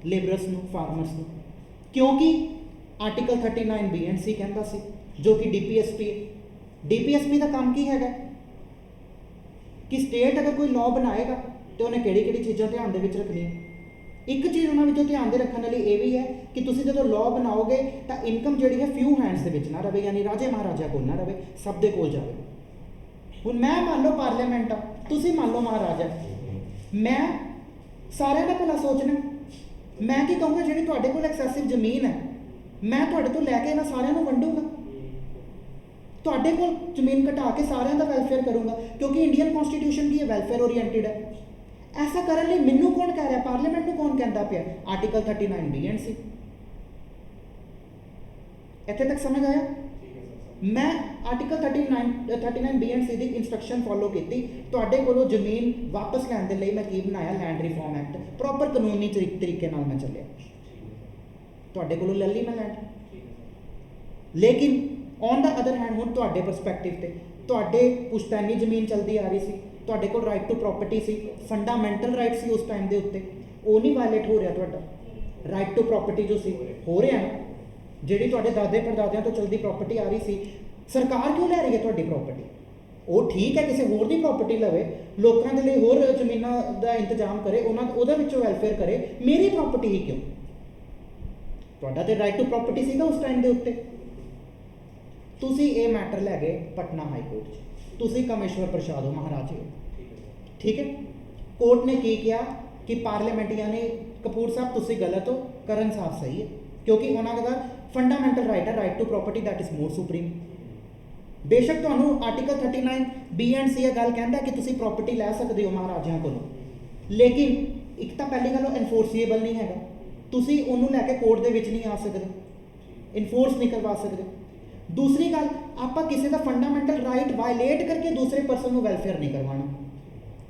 ਲੇਬਰਸ ਨੂੰ, ਫਾਰਮਰਸ ਨੂੰ। ਕਿਉਂਕਿ ਆਰਟੀਕਲ 39B ਐਂਡ C ਕਹਿੰਦਾ ਸੀ, ਜੋ ਕਿ DPSP ਹੈ। DPSP ਦਾ ਕੰਮ ਕੀ ਹੈਗਾ ਕਿ ਸਟੇਟ ਅਗਰ ਕੋਈ ਲਾਅ ਬਣਾਏਗਾ ਤੇ ਉਹਨੇ ਕਿਹੜੀ ਕਿਹੜੀ ਚੀਜ਼ਾਂ ਧਿਆਨ ਦੇ ਵਿੱਚ ਰੱਖਣੀਆਂ। ਇੱਕ ਚੀਜ਼ ਉਹਨਾਂ ਵਿੱਚੋਂ ਧਿਆਨ ਦੇ ਰੱਖਣ ਵਾਲੀ ਇਹ ਵੀ ਹੈ ਕਿ ਤੁਸੀਂ ਜਦੋਂ ਲਾਅ ਬਣਾਓਗੇ ਤਾਂ ਇਨਕਮ ਜਿਹੜੀ ਹੈ ਫਿਊ ਹੈਂਡਸ ਦੇ ਵਿੱਚ ਨਾ ਰਵੇ, ਯਾਨੀ ਰਾਜੇ ਮਹਾਰਾਜਾ ਕੋਲ ਨਾ ਰਵੇ, ਸਭ ਦੇ ਕੋਲ ਜਾਵੇ। ਹੁਣ ਮੈਂ ਮੰਨ ਲਓ ਪਾਰਲੀਮੈਂਟ ਆ, ਤੁਸੀਂ ਮੰਨ ਲਓ ਮਹਾਰਾਜਾ, ਮੈਂ ਸਾਰਿਆਂ ਦਾ ਭਲਾ ਸੋਚਣਾ। ਮੈਂ ਕੀ ਕਹੂੰਗਾ? ਜਿਹੜੀ ਤੁਹਾਡੇ ਕੋਲ ਐਕਸੈਸਿਵ ਜ਼ਮੀਨ ਹੈ, ਮੈਂ ਤੁਹਾਡੇ ਤੋਂ ਲੈ ਕੇ ਇਹਨਾਂ ਸਾਰਿਆਂ ਨੂੰ ਵੰਡੂੰਗਾ। ਤੁਹਾਡੇ ਕੋਲ ਜ਼ਮੀਨ ਘਟਾ ਕੇ ਸਾਰਿਆਂ ਦਾ ਵੈਲਫੇਅਰ ਕਰੂੰਗਾ, ਕਿਉਂਕਿ ਇੰਡੀਅਨ ਕਨਸਟੀਟਿਊਸ਼ਨ ਕੀ ਹੈ? ਵੈਲਫੇਅਰ ਓਰੀਐਂਟਿਡ ਹੈ। ਐਸਾ ਕਰਨ ਲਈ ਮੈਨੂੰ ਕੌਣ ਕਹਿ ਰਿਹਾ? ਪਾਰਲੀਮੈਂਟ ਨੂੰ ਕੌਣ ਕਹਿੰਦਾ ਪਿਆ? Article 39B and C। ਇੱਥੇ ਤੱਕ ਸਮਝ ਆਇਆ? ਮੈਂ article 39B and C the instruction follow ਕੀਤੀ। ਤੁਹਾਡੇ ਕੋਲੋਂ ਜ਼ਮੀਨ ਵਾਪਸ ਲੈਣ ਦੇ ਲਈ ਮੈਂ ਕੀ ਬਣਾਇਆ? Land reform act. ਪ੍ਰੋਪਰ ਕਾਨੂੰਨੀ ਤਰੀਕੇ ਨਾਲ ਮੈਂ ਚੱਲਿਆ। ਤੁਹਾਡੇ ਕੋਲੋਂ ਲੈ ਲਈ ਮੈਂ ਲੈਂਡ, ਲੇਕਿਨ ਔਨ ਦਾ ਅਦਰ ਹੈਂਡ ਹੁਣ ਤੁਹਾਡੇ ਪਰਸਪੈਕਟਿਵ ਤੇ ਤੁਹਾਡੇ ਪੁਸ਼ਤੈਨੀ ਜ਼ਮੀਨ ਚੱਲਦੀ ਆ ਰਹੀ ਸੀ, ਤੁਹਾਡੇ ਕੋਲ ਰਾਈਟ ਟੂ ਪ੍ਰਾਪਰਟੀ ਸੀ, ਫੰਡਾਮੈਂਟਲ ਰਾਈਟ ਸੀ ਉਸ ਟਾਈਮ ਦੇ ਉੱਤੇ, ਉਹ ਨਹੀਂ ਵਾਇਲੇਟ ਹੋ ਰਿਹਾ। ਤੁਹਾਡਾ ਰਾਈਟ ਟੂ ਪ੍ਰਾਪਰਟੀ ਜੋ ਸੀ ਹੋ ਰਿਹਾ ਨਾ, ਜਿਹੜੀ ਤੁਹਾਡੇ ਦਾਦੇ ਪੜਦਾਦਿਆਂ ਤੋਂ ਚਲਦੀ ਪ੍ਰਾਪਰਟੀ ਆ ਰਹੀ ਸੀ, ਸਰਕਾਰ ਕਿਉਂ ਲੈ ਰਹੀ ਹੈ ਤੁਹਾਡੀ ਪ੍ਰਾਪਰਟੀ? ਉਹ ਠੀਕ ਹੈ ਕਿਸੇ ਹੋਰ ਦੀ ਪ੍ਰਾਪਰਟੀ ਲਵੇ, ਲੋਕਾਂ ਦੇ ਲਈ ਹੋਰ ਜ਼ਮੀਨਾਂ ਦਾ ਇੰਤਜ਼ਾਮ ਕਰੇ, ਉਹਦੇ ਵਿੱਚੋਂ ਵੈਲਫੇਅਰ ਕਰੇ, ਮੇਰੀ ਪ੍ਰਾਪਰਟੀ ਹੀ ਕਿਉਂ? ਤੁਹਾਡਾ ਤੇ ਰਾਈਟ ਟੂ ਪ੍ਰਾਪਰਟੀ ਸੀਗਾ ਉਸ ਟਾਈਮ ਦੇ ਉੱਤੇ। ਤੁਸੀਂ ਇਹ ਮੈਟਰ ਲੈ ਗਏ ਪਟਨਾ ਹਾਈ ਕੋਰਟ 'ਚ, ਤੁਸੀਂ ਕਾਮੇਸ਼ਵਰ ਪ੍ਰਸਾਦ ਹੋ, ਮਹਾਰਾਜੇ ਹੋ, ਠੀਕ ਹੈ। ਕੋਰਟ ਨੇ ਕੀ ਕਿਹਾ ਕਿ ਪਾਰਲੀਮੈਂਟ ਯਾਨੀ ਕਪੂਰ ਸਾਹਿਬ ਤੁਸੀਂ ਗਲਤ ਹੋ, ਕਰਨ ਸਾਹਿਬ ਸਹੀ ਹੈ, ਕਿਉਂਕਿ ਉਹਨਾਂ ਦਾ ਫੰਡਾਮੈਂਟਲ ਰਾਈਟ ਹੈ, right to property, that is more supreme. ਬੇਸ਼ੱਕ ਤੁਹਾਨੂੰ ਆਰਟੀਕਲ 39B ਐਂਡ C ਇਹ ਗੱਲ ਕਹਿੰਦਾ ਕਿ ਤੁਸੀਂ ਪ੍ਰਾਪਰਟੀ ਲੈ ਸਕਦੇ ਹੋ ਮਹਾਰਾਜਿਆਂ ਕੋਲੋਂ, ਲੇਕਿਨ ਇੱਕ ਤਾਂ ਪਹਿਲੀ ਗੱਲ ਉਹ ਐਨਫੋਰਸੀਏਬਲ ਨਹੀਂ ਹੈਗਾ। ਤੁਸੀਂ ਉਹਨੂੰ ਲੈ ਕੇ ਕੋਰਟ ਦੇ ਵਿੱਚ ਨਹੀਂ ਆ ਸਕਦੇ, ਇਨਫੋਰਸ ਨਹੀਂ ਕਰਵਾ ਸਕਦੇ। ਦੂਸਰੀ ਗੱਲ, ਆਪਾਂ ਕਿਸੇ ਦਾ ਫੰਡਾਮੈਂਟਲ ਰਾਈਟ ਵਾਇਲੇਟ ਕਰਕੇ ਦੂਸਰੇ ਪਰਸਨ ਨੂੰ ਵੈਲਫੇਅਰ ਨਹੀਂ ਕਰਵਾਉਣਾ।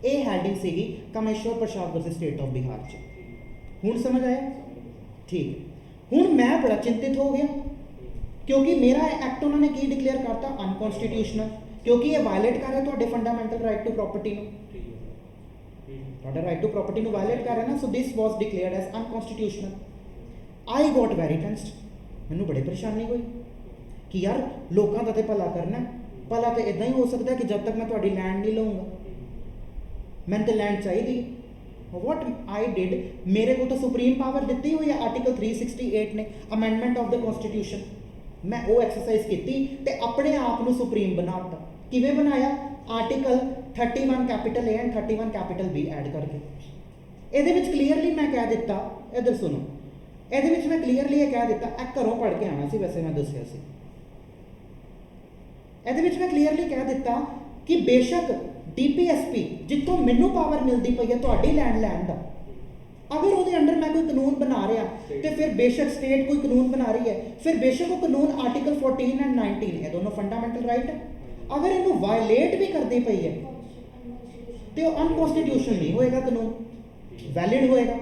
ਇਹ ਹੈਡਿੰਗ ਸੀਗੀ ਕਾਮੇਸ਼ਵਰ ਪ੍ਰਸਾਦ ਵਰਸਸ ਸਟੇਟ ਆਫ ਬਿਹਾਰ 'ਚ। ਹੁਣ ਸਮਝ ਆਇਆ? ਠੀਕ। ਹੁਣ ਮੈਂ ਬੜਾ ਚਿੰਤਿਤ ਹੋ ਗਿਆ ਕਿਉਂਕਿ ਮੇਰਾ ਐਕਟ ਉਹਨਾਂ ਨੇ ਕੀ ਡਿਕਲੇਅਰ ਕਰਤਾ? ਅਨਕਨਸਟੀਟਿਊਸ਼ਨਲ, ਕਿਉਂਕਿ ਇਹ ਵਾਇਲੇਟ ਕਰ ਰਿਹਾ ਤੁਹਾਡੇ ਫੰਡਾਮੈਂਟਲ ਰਾਈਟ ਟੂ ਪ੍ਰਾਪਰਟੀ ਨੂੰ। ਤੁਹਾਡਾ ਰਾਈਟ ਟੂ ਪ੍ਰਾਪਰਟੀ ਨੂੰ ਵਾਇਲੇਟ ਕਰ ਰਿਹਾ ਨਾ, so this was declared as unconstitutional. I got very tensed ਮੈਨੂੰ ਬੜੀ ਪਰੇਸ਼ਾਨੀ ਹੋਈ ਕਿ ਯਾਰ ਲੋਕਾਂ ਦਾ ਤੇ ਭਲਾ ਕਰਨਾ, ਭਲਾ ਤੇ ਇਦਾਂ ਹੀ ਹੋ ਸਕਦਾ ਕਿ ਜਦ ਤੱਕ ਮੈਂ ਤੁਹਾਡੀ ਲੈਂਡ ਨਹੀਂ ਲਵਾਂਗਾ, ਮੈਨੂੰ ਤੇ ਲੈਂਡ ਚਾਹੀਦੀ। ਵਾਟ ਆਈ ਡਿਡ, ਮੇਰੇ ਕੋਲ ਤਾਂ ਸੁਪਰੀਮ ਪਾਵਰ ਦਿੱਤੀ ਹੋਈ ਹੈ ਆਰਟੀਕਲ 368 ਨੇ, ਅਮੈਂਡਮੈਂਟ ਆਫ ਦ ਕਨਸਟੀਟਿਊਸ਼ਨ। ਮੈਂ ਉਹ ਐਕਸਰਸਾਈਜ਼ ਕੀਤੀ ਤੇ ਆਪਣੇ ਆਪ ਨੂੰ ਸੁਪਰੀਮ ਬਣਾਤਾ। ਕਿਵੇਂ ਬਣਾਇਆ? Article 31 capital A and 31 capital B add ਕਰਕੇ। ਇਹਦੇ ਵਿੱਚ ਕਲੀਅਰਲੀ ਮੈਂ ਕਹਿ ਦਿੱਤਾ, ਇੱਧਰ ਸੁਣੋ, ਇਹਦੇ ਵਿੱਚ ਮੈਂ ਕਲੀਅਰਲੀ ਇਹ ਕਹਿ ਦਿੱਤਾ, ਇਹ ਘਰੋਂ ਪੜ੍ਹ ਕੇ ਆਉਣਾ ਸੀ, ਵੈਸੇ ਮੈਂ ਦੱਸਿਆ ਸੀ। ਇਹਦੇ ਵਿੱਚ ਮੈਂ ਕਲੀਅਰਲੀ ਕਹਿ ਦਿੱਤਾ ਕਿ ਬੇਸ਼ੱਕ DPSP ਜਿੱਥੋਂ ਮੈਨੂੰ ਪਾਵਰ ਮਿਲਦੀ ਪਈ ਹੈ ਤੁਹਾਡੀ ਲੈਂਡ ਲੈਣ ਦਾ, ਅਗਰ ਉਹਦੇ ਅੰਡਰ ਮੈਂ ਕੋਈ ਕਾਨੂੰਨ ਬਣਾ ਰਿਹਾ ਤੇ ਫਿਰ ਬੇਸ਼ੱਕ ਸਟੇਟ ਕੋਈ ਕਾਨੂੰਨ ਬਣਾ ਰਹੀ ਹੈ, ਫਿਰ ਬੇਸ਼ੱਕ ਉਹ ਕਾਨੂੰਨ ਆਰਟੀਕਲ 14 ਐਂਡ 19 ਇਹ ਦੋਨੋਂ ਫੰਡਾਮੈਂਟਲ ਰਾਈਟ ਹੈ, ਅਗਰ ਇਹਨੂੰ ਵਾਇਲੇਟ ਵੀ ਕਰਦੀ ਪਈ ਹੈ ਤੇ ਉਹ ਅਨਕਨਸਟੀਟਿਊਸ਼ਨਲ ਨਹੀਂ ਹੋਏਗਾ, ਕਾਨੂੰਨ ਵੈਲਿਡ ਹੋਏਗਾ,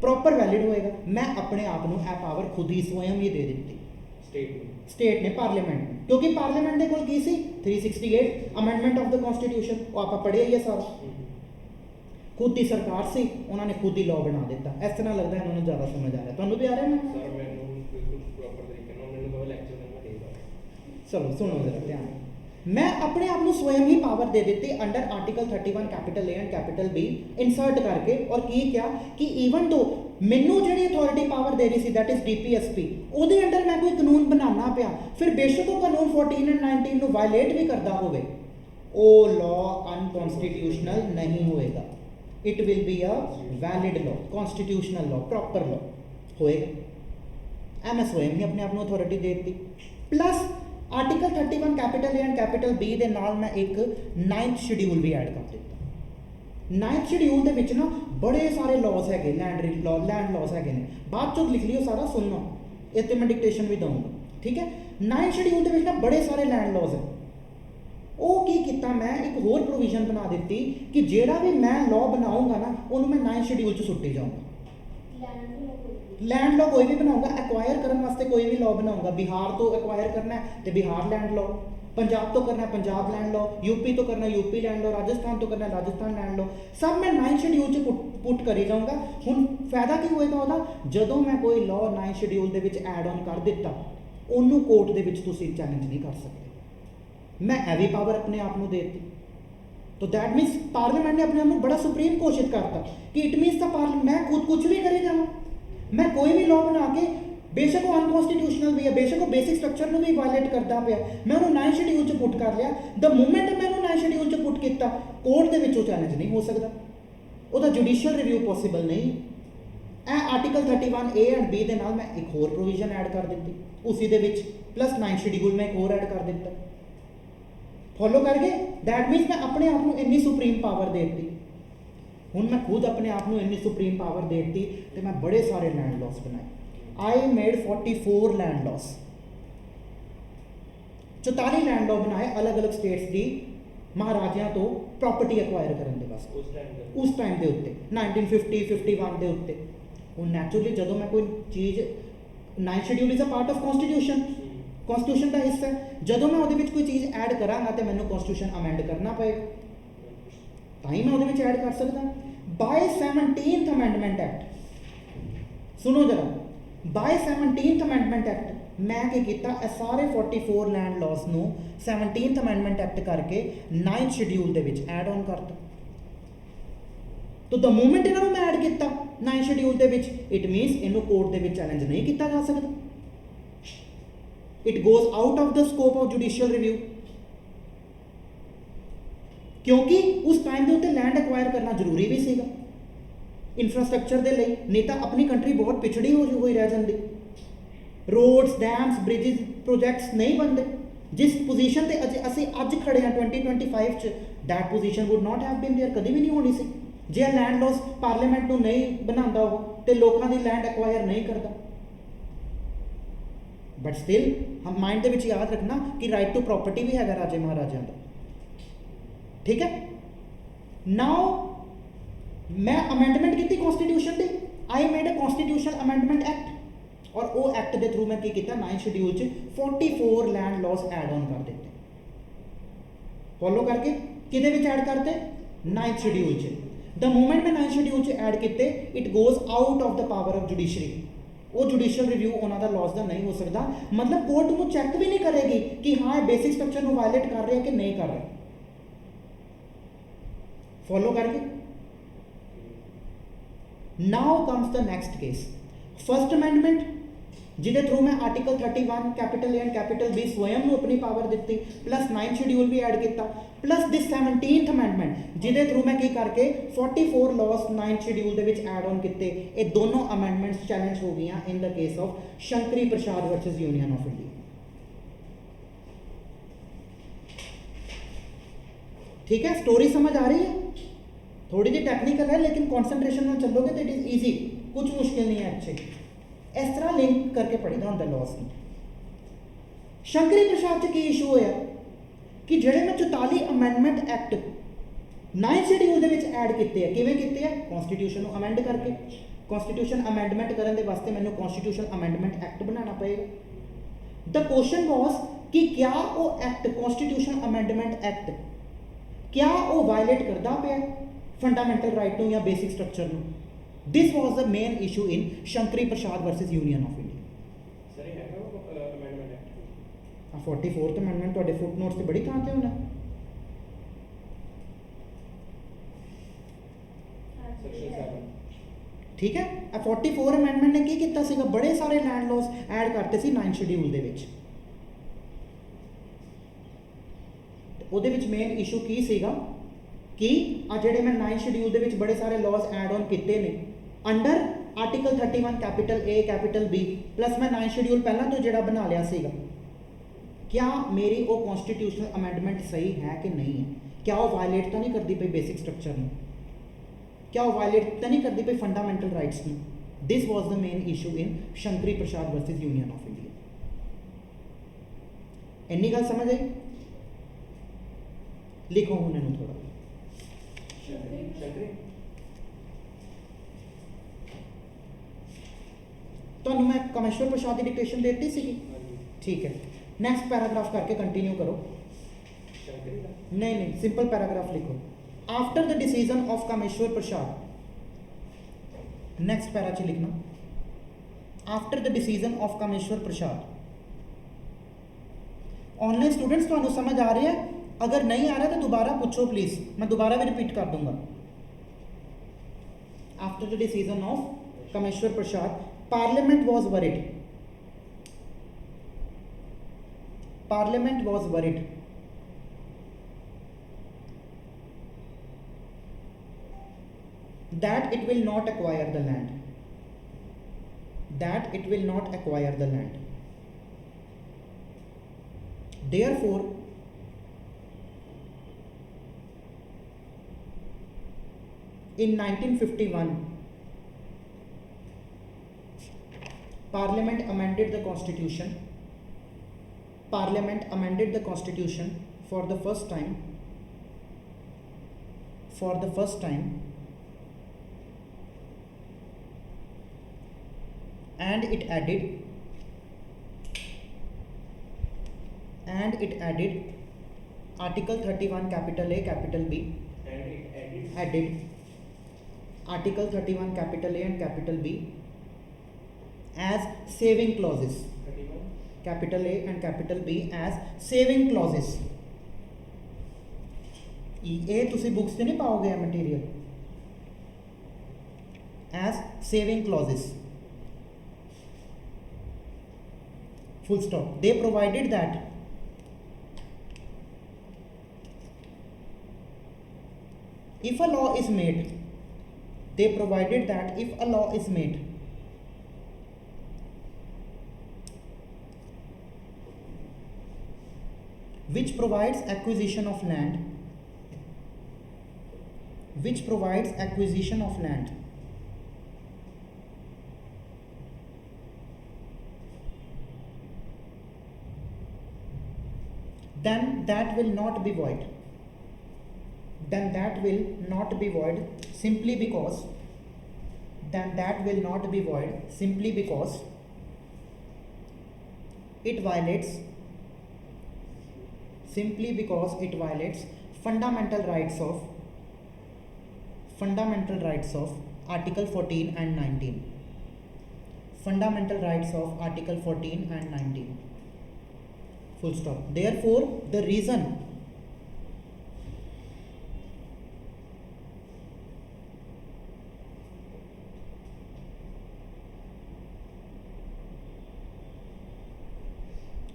ਪ੍ਰੋਪਰ ਵੈਲਿਡ ਹੋਏਗਾ। ਮੈਂ ਆਪਣੇ ਆਪ ਨੂੰ ਇਹ ਪਾਵਰ ਖੁਦ ਹੀ ਸਵयं ਹੀ ਦੇ ਦਿੱਤੀ ਸਟੇਟ ਨੇ, ਪਾਰਲੀਮੈਂਟ ਨੇ, ਕਿਉਂਕਿ ਪਾਰਲੀਮੈਂਟ ਦੇ ਕੋਲ ਕੀ ਸੀ? 368 ਅਮੈਂਡਮੈਂਟ ਆਫ ਦ ਕਨਸਟੀਟਿਊਸ਼ਨ, ਉਹ ਆਪਾਂ ਪੜ੍ਹਿਆ ਹੀ ਹੈ ਸਾਰਾ। ਖੁਦ ਦੀ ਸਰਕਾਰ ਸੀ, ਉਹਨਾਂ ਨੇ ਖੁਦ ਹੀ ਲਾਅ ਬਣਾ ਦਿੱਤਾ। ਇਸ ਤਰ੍ਹਾਂ ਲੱਗਦਾ ਇਹਨਾਂ ਨੂੰ ਜ਼ਿਆਦਾ ਸਮਝ ਆ ਰਿਹਾ, ਤੁਹਾਨੂੰ ਵੀ ਆ ਰਿਹਾ ਨਾ? ਸਰ ਮੈਨੂੰ ਬਿਲਕੁਲ ਪ੍ਰੋਪਰ ਤਰੀਕੇ ਨਾਲ ਮੈਨੂੰ ਕੋਈ ਲੈਕਚਰ ਕਰਨਾ ਚਾਹੀਦਾ। ਚਲੋ ਸੁਣੋ ਜ਼ਰਾ ਧਿਆਨ। ਮੈਂ ਆਪਣੇ ਆਪ ਨੂੰ ਸਵयं ਹੀ ਪਾਵਰ ਦੇ ਦਿੱਤੀ under article 31 capital A and capital B insert ਕਰਕੇ, ਔਰ ਕੀ ਕਿਹਾ ਕਿ ਈਵਨ ਦੋ ਮੈਨੂੰ ਜਿਹੜੀ ਅਥਾਰਟੀ ਪਾਵਰ ਦੇ ਰਹੀ ਸੀ ਦੈਟ ਇਜ਼ DPSP, ਉਹਦੇ ਅੰਡਰ ਮੈਂ ਕੋਈ ਕਾਨੂੰਨ ਬਣਾਉਣਾ ਪਿਆ, ਫਿਰ ਬੇਸ਼ੱਕ ਉਹ ਕਾਨੂੰਨ 14 ਐਂਡ 19 ਨੂੰ ਵਾਇਲੇਟ ਵੀ ਕਰਦਾ ਹੋਵੇ, ਉਹ ਲਾਅ ਅਨਕਨਸਟੀਟਿਊਸ਼ਨਲ ਨਹੀਂ ਹੋਏਗਾ। It will be a valid law, constitutional law, proper law ਹੋਏਗਾ। ਇਹ ਮੈਂ ਸਵयं ਹੀ ਆਪਣੇ ਆਪ ਨੂੰ ਅਥਾਰਟੀ ਦੇ ਦਿੱਤੀ। Plus article 31 capital A and capital B ਦੇ ਨਾਲ ਮੈਂ ਇੱਕ 9th ਸ਼ਡਿਊਲ ਵੀ ਐਡ ਕਰ ਦਿੱਤਾ। 9th ਸ਼ਡਿਊਲ ਦੇ ਵਿੱਚ ਨਾ ਬੜੇ ਸਾਰੇ ਲਾਜ਼ ਹੈਗੇ, ਲੈਂਡ ਲਾਜ਼ ਹੈਗੇ ਨੇ, ਬਾਅਦ ਚੋਂ ਲਿਖ ਲਿਓ ਸਾਰਾ, ਸੁਣੋ, ਇਹ ਤੇ ਮੈਂ ਡਿਕਟੇਸ਼ਨ ਵੀ ਦਊਂਗਾ, ਠੀਕ ਹੈ। 9th ਸ਼ਡਿਊਲ ਦੇ ਵਿੱਚ ਨਾ ਬੜੇ ਸਾਰੇ ਲੈਂਡ ਲਾਜ਼ ਹੈ। ਉਹ ਕੀ ਕੀਤਾ, ਮੈਂ ਇੱਕ ਹੋਰ ਪ੍ਰੋਵੀਜ਼ਨ ਬਣਾ ਦਿੱਤੀ ਕਿ ਜਿਹੜਾ ਵੀ ਮੈਂ ਲਾਅ ਬਣਾਉਂਗਾ ਨਾ ਉਹਨੂੰ ਮੈਂ 9th ਸ਼ਡਿਊਲ 'ਚ ਸੁੱਟੀ ਜਾਊਂਗਾ। ਲੈਂਡ ਲਾਅ ਕੋਈ ਵੀ ਬਣਾਉਂਗਾ, ਐਕਵਾਇਰ ਕਰਨ ਵਾਸਤੇ ਕੋਈ ਵੀ ਲਾਅ ਬਣਾਉਂਗਾ, ਬਿਹਾਰ ਤੋਂ ਐਕਵਾਇਰ ਕਰਨਾ ਹੈ ਤੇ ਬਿਹਾਰ ਲੈਂਡ ਲਾਅ, ਪੰਜਾਬ ਤੋਂ ਕਰਨਾ ਹੈ ਪੰਜਾਬ ਲੈਂਡ ਲਾਅ, यूपी ਤੋਂ ਕਰਨਾ यूपी ਲੈਂਡ ਲਾਅ, ਰਾਜਸਥਾਨ ਤੋਂ ਕਰਨਾ ਰਾਜਸਥਾਨ ਲੈਂਡ ਲਾਅ, ਸਭ ਮੈਂ 9th ਸ਼ਡਿਊਲ 'ਚ ਪੁੱਟ ਕਰੀ ਜਾਊਂਗਾ। ਹੁਣ ਫਾਇਦਾ ਕੀ ਹੋਏਗਾ ਉਹਦਾ? ਜਦੋਂ ਮੈਂ ਕੋਈ ਲਾਅ 9th ਸ਼ਡਿਊਲ ਦੇ ਵਿੱਚ ਐਡ ਆਨ ਕਰ ਦਿੱਤਾ, ਉਹਨੂੰ ਕੋਰਟ ਦੇ ਵਿੱਚ ਤੁਸੀਂ ਚੈਲੰਜ ਨਹੀਂ ਕਰ ਸਕਦੇ। ਮੈਂ ਇਹ ਵੀ ਪਾਵਰ ਆਪਣੇ ਆਪ ਨੂੰ ਦੇ ਦਿੱਤੀ। तो दैट मीन्स पार्लियामेंट ने अपने आप को बड़ा सुप्रीम घोषित करता कि इट मीन्स द पार्लियामेंट मैं खुद कुछ भी करी जाऊँ, मैं कोई भी लॉ बना के बेशक वो अनकॉन्स्टिट्यूशनल भी है, बेशक वो बेसिक स्ट्रक्चर में भी वायलेट करता पे, मैं उन्होंने 9th शेड्यूल च पुट कर लिया। द मूमेंट मैं उन्होंने 9th शेड्यूल च पुट किया, कोर्ट के विच चैलेंज नहीं हो सकता, ਉਹਦਾ जुडिशियल रिव्यू पॉसिबल नहीं। ਇਹ आर्टिकल 31A एंड B ਦੇ ਨਾਲ मैं एक होर प्रोविजन ऐड कर दी, उसी दे विच प्लस 9th शेड्यूल में एक होर ऐड कर दिता। फॉलो करके दैट मीन्स मैं अपने आप को इन्नी सुप्रीम पावर दे दी। हुण मैं खुद अपने आप को इन्नी सुप्रीम पावर दे दी तो मैं बड़े सारे लैंड लॉस बनाए। I made 44 land loss, 44 land law बनाए अलग अलग स्टेट्स की महाराजियां तो प्रॉपर्टी एक्वायर करने के वास्ते उस टाइम के उत्ते 1950-51 के उत्ते। हुण नैचुरली जदों मैं कोई चीज़ 9th schedule is a part of constitution, constitution का हिस्सा है, जदों मैं उहदे विच कोई चीज़ ऐड करांगा तो मैनूं कॉन्स्टिट्यूशन अमेंड करना पएगा, तां ही मैं उहदे विच ऐड कर सकदा। बाय 17th अमेंडमेंट एक्ट सुनो जरा, बाय 17th अमेंडमेंट एक्ट मैं क्या किया, सारे 44 लैंड लॉस नूं 17th अमेंडमेंट एक्ट करके 9th schedule they which add on करता। तो द मूमेंट इन्होंने मैं ऐड किया 9th schedule they which, it मीनस इनू कोर्ट दे विच चैलेंज नहीं किया जा सकता, it goes out of the scope of judicial review, क्योंकि उस टाइम के उत्ते लैंड एक्वायर करना जरूरी भी सीगा इंफ्रास्ट्रक्चर के लिए, नहीं तो अपनी कंट्री बहुत पिछड़ी हुई रह जाती, रोड्स डैम्स ब्रिजिज प्रोजैक्ट्स नहीं बनते। जिस पोजीशन ते असी अज खड़े हैं 2025 च, that position would not have been there, कभी भी नहीं होनी सी जे लैंड लॉस पार्लीमेंट नूं नहीं बनाता हो तो लोगों की लैंड एक्वायर नहीं करता। बट स्टिल हम माइंड के विच याद रखना कि राइट टू प्रॉपर्टी भी है राजे महाराजा का, ठीक है। नाउ मैं अमेंडमेंट की कॉन्स्टिट्यूशन की, I made a constitutional amendment act, और वो एक्ट के थ्रू मैं की किया 9th schedule 44 land loss add on कर देते। फॉलो करके किदे विच ऐड करते 9th शेड्यूल द मूमेंट मैं 9th शेड्यूल ऐड किए, it goes out of the power of judiciary, ਉਹ ਜੁਡੀਸ਼ੀਅਲ ਰਿਵਿਊ ਉਹਨਾਂ ਦਾ ਲਾਸ ਦਾ ਨਹੀਂ ਹੋ ਸਕਦਾ। ਮਤਲਬ ਕੋਰਟ ਨੂੰ ਚੈੱਕ ਵੀ ਨਹੀਂ ਕਰੇਗੀ ਕਿ ਹਾਂ ਇਹ ਬੇਸਿਕ ਸਟਰਕਚਰ ਨੂੰ ਵਾਇਲੇਟ ਕਰ ਰਿਹਾ ਕਿ ਨਹੀਂ ਕਰ ਰਿਹਾ। ਫੋਲੋ ਕਰਕੇ now comes the next case, first amendment ਜਿਹਦੇ ਥਰੂ ਮੈਂ article 31 capital A and capital B स्वयं ਨੂੰ ਆਪਣੀ ਪਾਵਰ ਦਿੱਤੀ, ਪਲੱਸ 9th ਸ਼ਡਿਊਲ ਵੀ ਐਡ ਕੀਤਾ, ਪਲੱਸ ਦਿਸ 17th ਅਮੈਂਡਮੈਂਟ ਜਿਹਦੇ ਥਰੂ ਮੈਂ ਕੀ ਕਰਕੇ 44 ਲਾਜ਼ 9th ਸ਼ਡਿਊਲ ਦੇ ਵਿੱਚ ਐਡ ਆਨ ਕੀਤੇ। ਇਹ ਦੋਨੋਂ ਅਮੈਂਡਮੈਂਟਸ ਚੈਲੰਜ ਹੋ ਗਈਆਂ in the case of Shankari Prasad versus union of India. ठीक है, स्टोरी समझ आ रही है? थोड़ी जी टेक्निकल है लेकिन कॉन्सेंट्रेशन में चलोगे तो इट इज़ ईजी, कुछ मुश्किल नहीं है। अच्छे इस तरह लिंक करके पढ़ीदा होंगे लॉस में। शंकरी प्रसाद की इशू होया कि जेड़े मैं 44 अमेंडमेंट एक्ट 9th शेड्यूल दे विच ऐड किए हैं, किवें किए हैं? कॉन्स्टिट्यूशन को अमेंड करके। कॉन्स्टिट्यूशन अमेंडमेंट करने के वास्ते मैंने कॉन्स्टिट्यूशन अमेंडमेंट एक्ट बनाना पएगा। द क्वेश्चन वॉज कि क्या वो एक्ट कॉन्स्टिट्यूशन अमेंडमेंट एक्ट क्या वो वायलेट करता पे फंडामेंटल राइट या बेसिक स्ट्रक्चर में? This was the main issue in Shankari Prasad versus union of India. Sir है वो अमेंडमेंट एक्ट 44th अमेंडमेंट ਤੁਹਾਡੇ ਫੁੱਟ ਨੋਟਸ ਤੇ ਬੜੀ ਥਾਂ ਤੇ ਹੋਣਾ। सेक्शन 7 ठीक है, 44 अमेंडमेंट ने की ਕੀਤਾ ਸੀਗਾ, ਬੜੇ ਸਾਰੇ ਲੈਂਡ ਲਾਸ ਐਡ ਕਰਤੇ ਸੀ 9th ਸ਼ਡਿਊਲ ਦੇ ਵਿੱਚ। ਉਹਦੇ ਵਿੱਚ ਮੇਨ ਇਸ਼ੂ ਕੀ ਸੀਗਾ ਕਿ ਆ ਜਿਹੜੇ ਮੈਂ 9th ਸ਼ਡਿਊਲ ਦੇ ਵਿੱਚ ਬੜੇ ਸਾਰੇ ਲਾਜ਼ ਐਡ ਆਨ ਕੀਤੇ ਨੇ under article 31 capital A capital B plus मैं 9th ਸ਼ਡਿਊਲ ਪਹਿਲਾਂ ਤੋਂ ਜਿਹੜਾ ਬਣਾ ਲਿਆ ਸੀਗਾ, क्या मेरी वो कॉन्स्टिट्यूशनल अमेंडमेंट सही है कि नहीं है? क्या वो वायलेट तो नहीं करती पई बेसिक स्ट्रक्चर में? क्या वो वायलेट तो नहीं करती पई फंडामेंटल राइट्स में? This was the main issue in Shankari Prasad versus union of India. इन्नी गल समझ आई? लिखो हूँ इन्होंने थोड़ा शंकरी तो मैं कामेश्वर प्रसाद की डिक्टेशन देती सी। ठीक है, नेक्स्ट पैराग्राफ करके कंटिन्यू करो। शंकरी का नहीं नहीं, सिंपल पैराग्राफ लिखो। After the decision of Kameshwar Prasad, next para च लिखना after the decision of Kameshwar Prasad. Online students तो समझ आ रही है? अगर नहीं आ रहा तो दोबारा पूछो प्लीज, मैं दोबारा भी रिपीट कर दूंगा। After the decision of Kameshwar Prasad, parliament was worried, parliament was worried that it will not acquire the land, that it will not acquire the land. Therefore in 1951 Parliament amended the constitution, Parliament amended the constitution for the first time, and it added article 31 capital A capital B, and it added article 31 capital A and capital B as saving clauses, 31 capital A and capital B as saving clauses। ये तुसी books से नहीं पाओगे ये material. as saving clauses, full stop। they provided that if a law is made, they provided that if a law is made which provides acquisition of land, then that will not be void, simply because it violates fundamental rights of article 14 and 19, fundamental rights of Article 14 and 19. Full stop. Therefore, the reason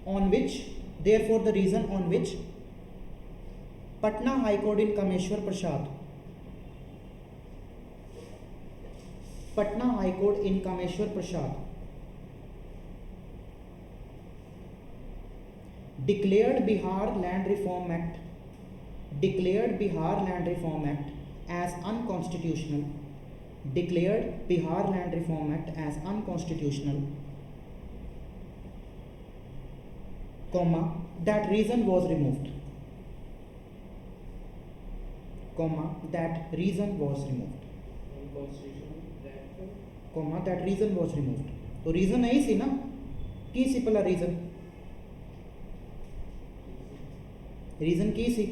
on which, therefore the reason on which Patna High Court in Kameshwar Prasad, Patna High Court in Kameshwar Prasad declared Bihar Land Reform Act as unconstitutional, declared Bihar Land Reform Act as unconstitutional, comma, that reason was removed, comma, that reason was removed, comma, that reason was removed. तो reason नहीं सी ना, की सी पहला reason की सी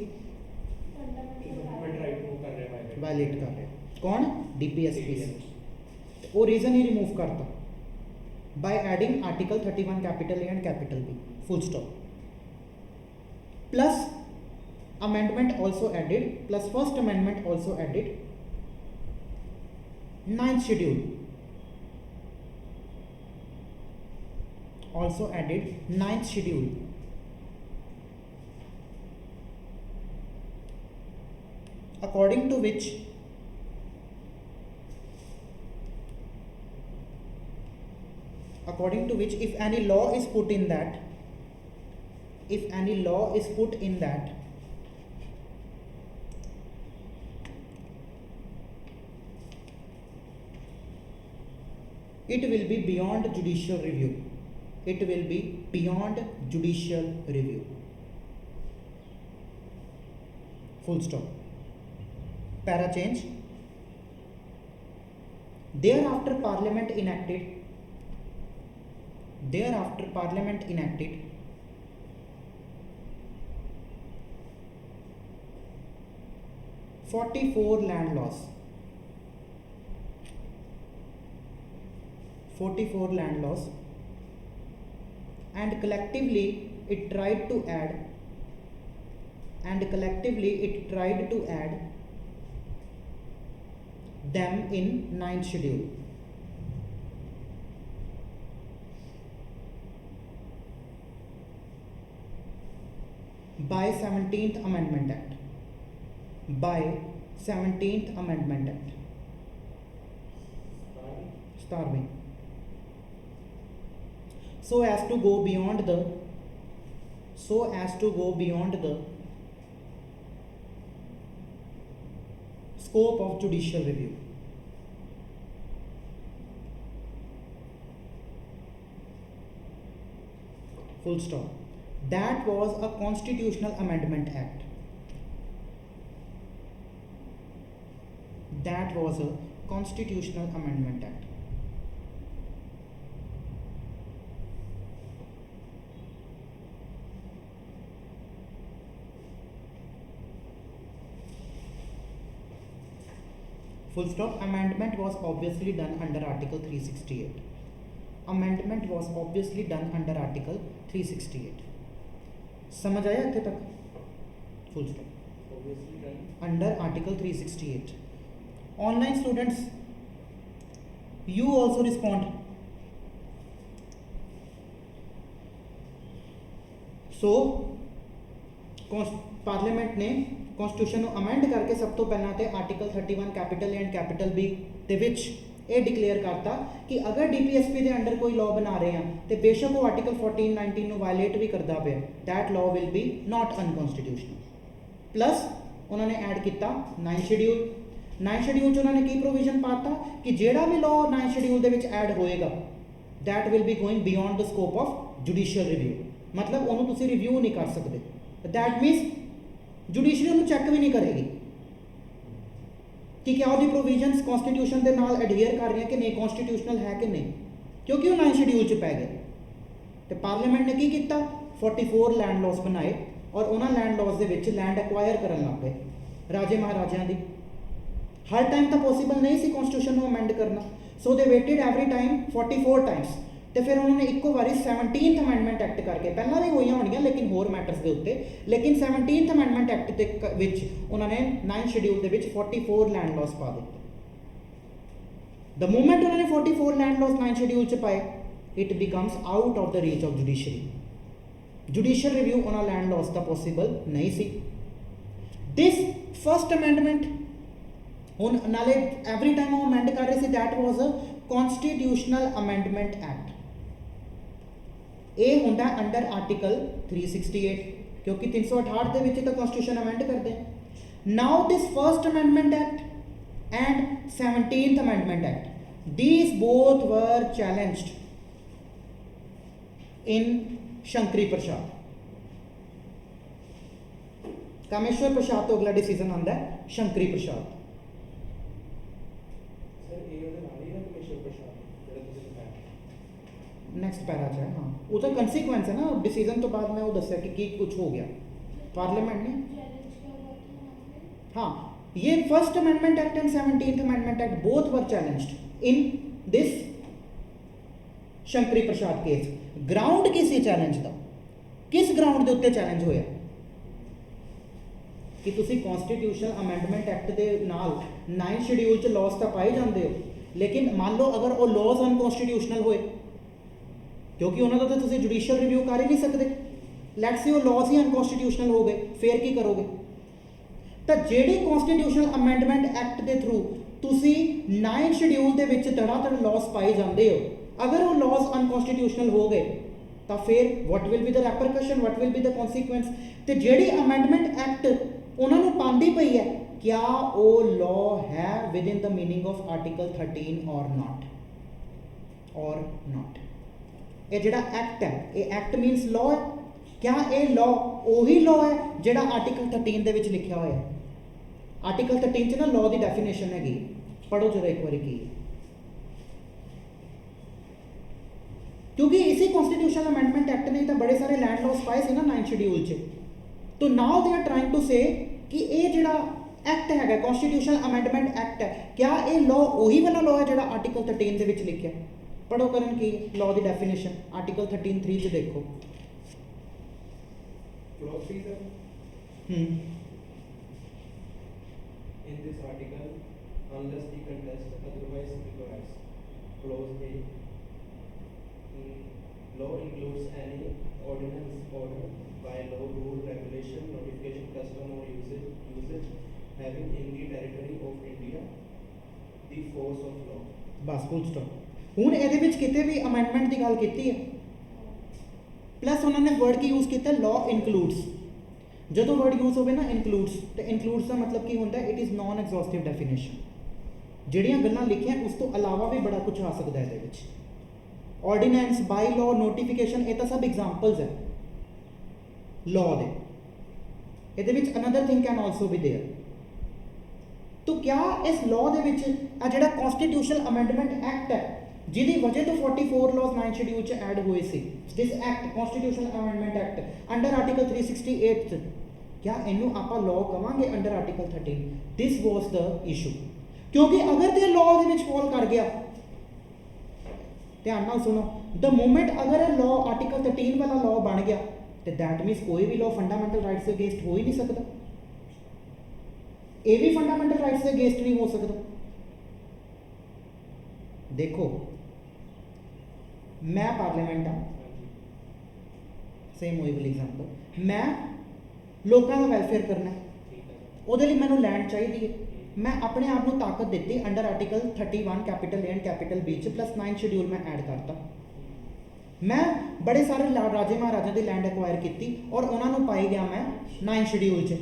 violet कर रहे कौन DPSP से, वो रीजन ही रिमूव करता by adding Article 31 capital A and capital B, full stop. Plus amendment also added, plus first amendment also added 9th schedule, also added 9th schedule, according to which if any law is put in that, it will be beyond judicial review. It will be beyond judicial review. Full stop. Para change. Thereafter Parliament enacted 44 land laws. 44 land laws, and collectively it tried to add them in 9th schedule. By 17th Amendment Act. Starving. So as to go beyond the scope of judicial review. Full stop. That was a Constitutional Amendment Act. That was a Constitutional Amendment Act. Full stop. Amendment was obviously done under Article 368. Amendment was obviously done under Article 368. समझ आया इतने तक? Full stop. Obviously done under Article 368. Online students, you also respond. So parliament ने constitution ਨੂੰ amend ਕਰਕੇ ਸਭ ਤੋਂ ਪਹਿਲਾਂ ਤੇ article 31 capital A and capital B ਦੇ ਵਿੱਚ ਇਹ ਡਿਕਲੇਅਰ ਕਰਤਾ ਕਿ ਅਗਰ ਡੀਪੀਐਸਪੀ ਦੇ ਅੰਡਰ ਕੋਈ ਲਾਅ ਬਣਾ ਰਹੇ ਆ ਤੇ ਬੇਸ਼ੱਕ ਉਹ ਆਰਟੀਕਲ 14 19 ਨੂੰ ਵਾਇਲੇਟ ਵੀ ਕਰਦਾ ਪਿਆ, that law will be not unconstitutional. Plus ਉਹਨਾਂ ਨੇ ਐਡ ਕੀਤਾ 9 ਸ਼ਡਿਊਲ 9 ਸ਼ਡਿਊਲ 'ਚ ਉਹਨਾਂ ਨੇ ਕੀ ਪ੍ਰੋਵੀਜ਼ਨ ਪਾਤਾ ਕਿ ਜਿਹੜਾ ਵੀ ਲਾਅ 9 ਸ਼ਡਿਊਲ ਦੇ ਵਿੱਚ ਐਡ ਹੋਏਗਾ that will be going beyond the scope of judicial review. मतलब ਉਹਨੂੰ ਤੁਸੀਂ ਰਿਵਿਊ ਨਹੀਂ ਕਰ ਸਕਦੇ. that means ਜੁਡੀਸ਼ਰੀ ਉਹਨੂੰ ਚੈੱਕ ਵੀ ਨਹੀਂ ਕਰੇਗੀ ਕਿ ਕਿਆ ਉਹਦੀ ਪ੍ਰੋਵੀਜ਼ਨਸ ਕਨਸਟੀਟਿਊਸ਼ਨ ਦੇ ਨਾਲ ਐਡਹੀਅਰ ਕਰ ਰਹੀਆਂ ਕਿ ਨਹੀਂ, ਕਨਸਟੀਟਿਊਸ਼ਨਲ ਹੈ ਕਿ ਨਹੀਂ, ਕਿਉਂਕਿ ਉਹ 9 ਸ਼ਡਿਊਲ 'ਚ ਪੈ ਗਏ। ਤੇ ਪਾਰਲੀਮੈਂਟ ਨੇ ਕੀ ਕੀਤਾ 44 ਲੈਂਡ ਲਾਜ਼ ਬਣਾਏ ਔਰ ਉਹਨਾਂ ਲੈਂਡ ਲਾਜ਼ ਦੇ ਵਿੱਚ ਲੈਂਡ ਐਕਵਾਇਰ ਕਰਨ ਲੱਗ ਪਏ ਰਾਜੇ ਮਹਾਰਾਜਿਆਂ ਦੀ। ਹਰ ਟਾਈਮ ਤਾਂ ਪੋਸੀਬਲ ਨਹੀਂ ਸੀ ਕਨਸਟੀਟਿਊਸ਼ਨ ਨੂੰ ਅਮੈਂਡ ਕਰਨਾ, ਸੋ ਦੇ ਵੇਟਡ ਐਵਰੀ ਟਾਈਮ 44 ਟਾਈਮਸ ਤੇ ਫਿਰ ਉਹਨਾਂ ਨੇ ਇੱਕੋ ਵਾਰੀ 17th ਅਮੈਂਡਮੈਂਟ ਐਕਟ ਕਰਕੇ, ਪਹਿਲਾਂ ਵੀ ਹੋਈਆਂ ਹੋਣਗੀਆਂ ਲੇਕਿਨ ਹੋਰ ਮੈਟਰਸ ਦੇ ਉੱਤੇ, ਲੇਕਿਨ 17th ਅਮੈਂਡਮੈਂਟ ਐਕਟ ਦੇ ਵਿੱਚ ਉਹਨਾਂ ਨੇ 9th ਸ਼ਡਿਊਲ ਦੇ ਵਿੱਚ 44 ਲੈਂਡ ਲਾਸ ਪਾ ਦਿੱਤੇ। ਦ ਮੂਮੈਂਟ ਉਹਨਾਂ ਨੇ 44 ਲੈਂਡ ਲਾਸ 9th ਸ਼ਡਿਊਲ 'ਚ ਪਾਏ, it becomes out of the reach of judiciary. Judicial review ਉਹਨਾਂ ਲੈਂਡ ਲਾਸ ਦਾ ਪੋਸੀਬਲ ਨਹੀਂ ਸੀ। ਦਿਸ ਫਸਟ ਅਮੈਂਡਮੈਂਟ ਹੁਣ ਨਾਲੇ ਐਵਰੀ ਟਾਈਮ ਉਹ ਅਮੈਂਡ ਕਰ ਰਹੇ ਸੀ, that was a constitutional amendment act. ਇਹ ਹੁੰਦਾ ਅੰਡਰ ਆਰਟੀਕਲ 368 ਕਿਉਂਕਿ 368 ਦੇ ਵਿੱਚ ਤਾਂ ਕਨਸਟੀਟਿਊਸ਼ਨ ਅਮੈਂਡ ਕਰਦੇ ਆ। Now this first amendment act and 17th amendment act, these both were challenged in Shankari Prasad. Kameshwar Prasad तो अगला डिसीजन आता है शंकरी प्रसाद। नैक्सट पैरा च है, हाँ वो तो कंसीक्वेंस है ना डिसीजन तो बाद में वो दसिया कि कुछ हो गया पार्लियामेंट ने। हाँ ये first amendment act and 17th amendment act both were challenged in this Shankari Prasad case. Ground किस चैलेंज का, किस ग्राउंड के उत्ते चैलेंज होया कि तुसी कॉन्स्टिट्यूशनल अमेंडमेंट एक्ट के नाल 9th शेड्यूल च लॉस तो पाए जाते हो, लेकिन मान लो अगर वो लॉज अनकॉन्स्टिट्यूशनल होए, क्योंकि उन्होंने तो तुसी जुडिशियल रिव्यू कर ही नहीं सकते, लैट्स से वो लॉज ही अनकॉन्स्टिट्यूशनल हो गए, फिर की करोगे? तो जेडी कॉन्स्टिट्यूशनल अमेंडमेंट एक्ट के थ्रू तुसी 9th शेड्यूल के विच धड़ाधड़ लॉस पाए जाते हो, अगर वो लॉज अनकॉन्स्टिट्यूशनल हो गए तो फिर what will be the repercussion, what will be the consequence. तो जेडी अमेंडमेंट एक्ट उन्होंने पाती पई है, क्या वो लॉ है with in the meaning of article 13 और नॉट। ये जिहड़ा एक्ट है, ये एक्ट मीनस लॉ है, क्या ये लॉ वही लॉ है जिहड़ा आर्टिकल 13 दे विच लिखिया होया है। आर्टिकल 13 च ना लॉ की डेफिनेशन हैगी, पढ़ो जरा एक बार की, क्योंकि इसी कॉन्स्टिट्यूशनल अमेंडमेंट एक्ट ने तो बड़े सारे लैंड लॉस पाए थे ना 9th शेड्यूल च। तो now they are trying to say कि ये जिहड़ा एक्ट है कॉन्स्टिट्यूशनल अमेंडमेंट एक्ट है, क्या ये लॉ वही वाला लॉ है जिहड़ा आर्टिकल 13 दे विच लिखिया। पढ़ो करन की लॉ की डेफिनेशन आर्टिकल 13(3) च देखो। In this article, unless the contest otherwise requires, clause A, law includes any ordinance, order, by-law, rule, regulation, notification, custom or usage having in the territory of India the force of law। बस full stop. हुण इहदे विच किते भी amendment की गल कीती है, plus उन्होंने वर्ड की यूज़ किया लॉ इनकलूड्स। जो वर्ड यूज़ होवे ना इनकलूड्स, तो इनकलूड्स का मतलब की होंदा है, it is non exhaustive definition. जिहड़ियां गल्लां लिखियां उस तो अलावा भी बड़ा कुछ आ सकता है इहदे विच। ऑर्डिनेंस, बाई लॉ, नोटिफिकेशन, ये तो सब एग्जाम्पल्स है लॉ दे। इहदे विच another thing can also be there. तो क्या इस लॉ दे विच आ जिहड़ा कॉन्स्टिट्यूशनल अमेंडमेंट एक्ट है जिहदी वजह तो 44 लॉज 9th शेड्यूल च ऐड हुए सी, this act constitutional amendment act under article 368, क्या इनू आपां लॉ कवांगे under article 13? This was the issue. क्योंकि अगर ते लॉ दे विच फॉल कर गया, ध्यान नाल सुनो, द मोमेंट अगर लॉ आर्टिकल 13 वाला लॉ बन गया तो दैट मीनस कोई भी लॉ फंडामेंटल राइट्स के अगेंस्ट हो ही नहीं सकता, ये भी फंडामेंटल राइट्स के अगेंस्ट नहीं हो सकता। देखो मैं पार्लियामेंट हाँ, सेम वही वाली एग्जाम्पल, मैं लोगों का वैलफेयर करना है, वो मैंने लैंड चाहिए, मैं अपने आप को ताकत दी under article 31 capital A and capital B च प्लस 9th शेड्यूल में ऐड करता। मैं बड़े सारे राजे महाराजा की लैंड एक्वायर की और उन्होंने पाई गया मैं 9th शेड्यूल च।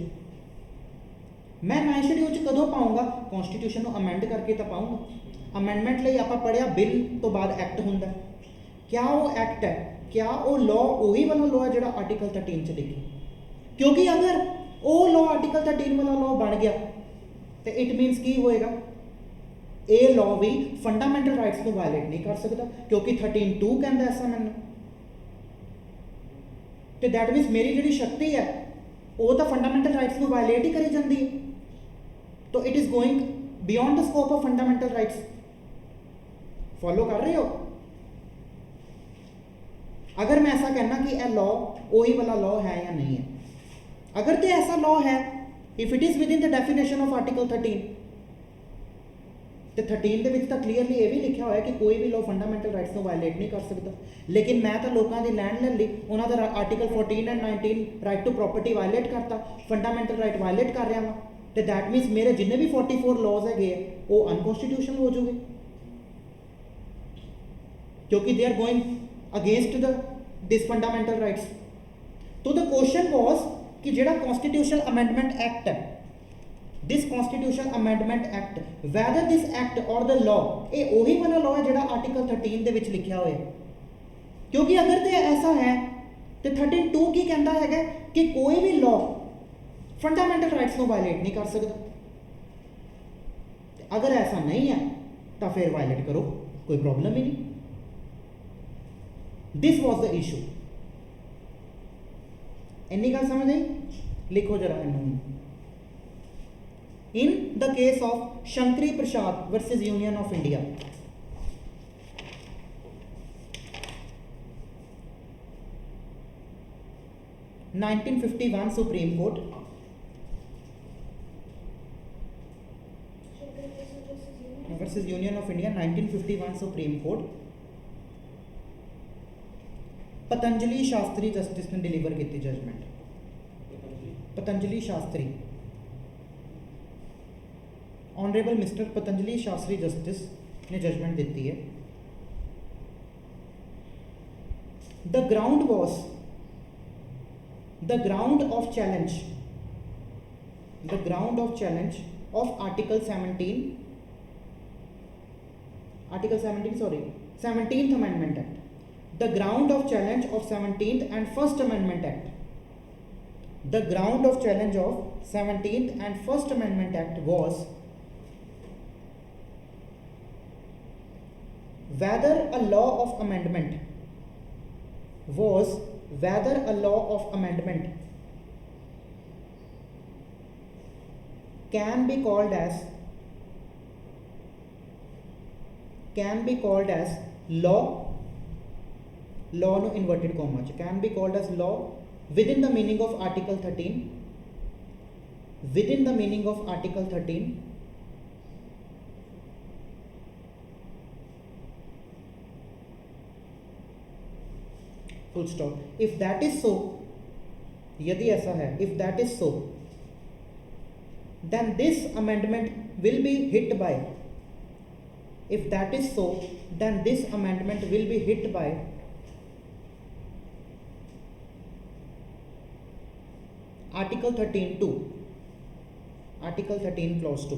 मैं 9th शेड्यूल च कदों पाऊँगा? कॉन्स्टिट्यूशन को अमेंड करके तो पाऊँगा। अमेंडमेंट लिए आप पढ़िया बिल तो बाद एक्ट होंगे, क्या वो एक्ट है, क्या वो लॉ वही वाला लॉ है जो आर्टिकल 13 च लिखी? क्योंकि अगर वो लॉ आर्टिकल 13 वाला लॉ बन गया तो इट मीनस की होएगा, ये लॉ भी फंडामेंटल राइट्स को वायलेट नहीं कर सकता, क्योंकि 13(2) कहता ऐसा मैंने। तो दैट मीनस मेरी जी शक्ति है वो तो फंडामेंटल राइट्स को वायलेट ही करी जाती है, तो it is going beyond the scope of fundamental rights. Follow कर रहे हो? अगर मैं ऐसा कहना कि यह लॉ वही वाला लॉ है या नहीं है, अगर तो ऐसा लॉ है, if it is with in the definition of article 13, तो 13 ਦੇ ਵਿੱਚ ਤਾਂ ਕਲੀਅਰਲੀ ਇਹ ਵੀ ਲਿਖਿਆ ਹੋਇਆ ਕਿ ਕੋਈ ਵੀ ਲੋ ਫੰਡਾਮੈਂਟਲ ਰਾਈਟਸ ਨੂੰ ਵਾਇਲੇਟ ਨਹੀਂ ਕਰ ਸਕਦਾ। ਲੇਕਿਨ ਮੈਂ ਤਾਂ ਲੋਕਾਂ ਦੀ ਲੈਂਡ ਲੈ ਲਈ, ਉਹਨਾਂ ਦਾ article 14 and 19 right to property violate ਕਰਤਾ, ਫੰਡਾਮੈਂਟਲ ਰਾਈਟ ਵਾਇਲੇਟ ਕਰ ਰਿਹਾ ਵਾਂ, ਤੇ ਦੈਟ ਮੀਨਸ ਮੇਰੇ ਜਿੰਨੇ ਵੀ 44 ਲਾਜ਼ ਹੈਗੇ ਆ ਉਹ ਅਨਕਨਸਟੀਟਿਊਸ਼ਨਲ ਹੋ ਜੂਗੇ, क्योंकि they are going against this fundamental rights। तो the question was कि जेड़ा constitutional amendment act है, this constitutional amendment act, whether this act or the law ये वही वाला law है जेड़ा article 13 ਦੇ ਵਿੱਚ लिखा हुआ है, क्योंकि अगर तो ऐसा है तो 13(2) की कहता है कि कोई भी law fundamental rights को वायलेट नहीं कर सकता। अगर ऐसा नहीं है तो फिर वायलेट करो, कोई प्रॉब्लम ही नहीं। This was the issue. इन्नी गल समझ आई? लिखो जरा in the case of Shankari Prasad versus union of India, (1951) supreme court, versus union of India 1951 supreme court, Patanjali Shastri justice ने डिलीवर की judgment. Patanjali Shastri, honourable mister Patanjali Shastri justice ने जजमेंट दी है। The ground was the ground of challenge, the ground of challenge of article 17, article 17 sorry 17th amendment act, the ground of challenge of 17th and First Amendment Act, the ground of challenge of 17th and First Amendment Act was whether a law of amendment was whether a law of amendment can be called as law, law no inverted comma can be called as law within the meaning of article 13, within the meaning of article 13, full stop। if that is so, यदि ऐसा है, if that is so, then this amendment will be hit by, if that is so, then this amendment will be hit by article 13(2), article 13 clause 2।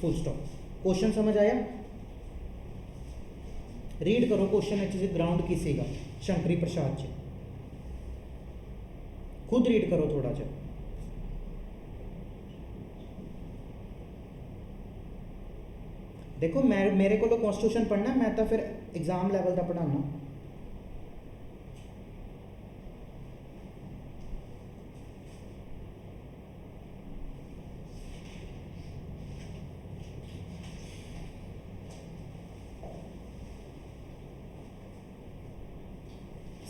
Full stop. Question समझ आया? Read करो question अच्छे से, ground की सीगा शंकरी प्रसाद जी, खुद read करो थोड़ा सा। देखो मैं मेरे को कॉन्स्टिट्यूशन पढ़ना, मैं तो फिर एग्जाम लेवल का पढ़ाना।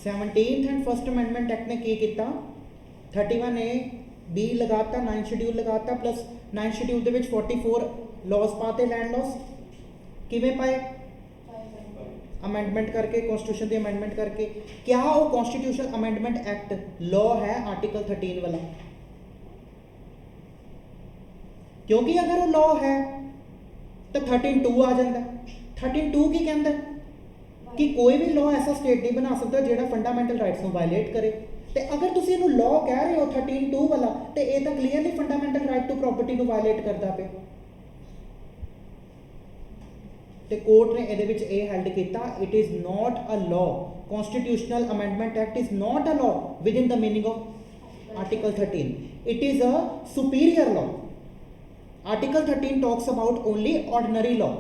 Seventeenth and first amendment act ने की किया, 31A(B) लगाता, 9 शेड्यूल लगाता, प्लस 9 शेड्यूल के 44 लॉज पाते, लैंड लॉज किवें पाए? अमेंडमेंट करके, कॉन्स्टिट्यूशन की अमेंडमेंट करके। क्या वो कॉन्स्टिट्यूशन अमेंडमेंट एक्ट लॉ है आर्टिकल 13 वाला? क्योंकि अगर वो लॉ है तो 13(2) आ जाता। 13(2) की कहता है कि कोई भी लॉ ऐसा स्टेट नहीं बना सकता जो फंडामेंटल राइट्स को वायलेट करे। तो अगर तुम इनू लॉ कह रहे हो 13(2) वाला, तो यह तो clearly fundamental right to property को वायलेट करता पे। तो कोर्ट ने ये हेल्ड किया, it is not a law, constitutional amendment act is not a law within the meaning of article 13, it is a superior law. Article 13 talks about only ordinary law.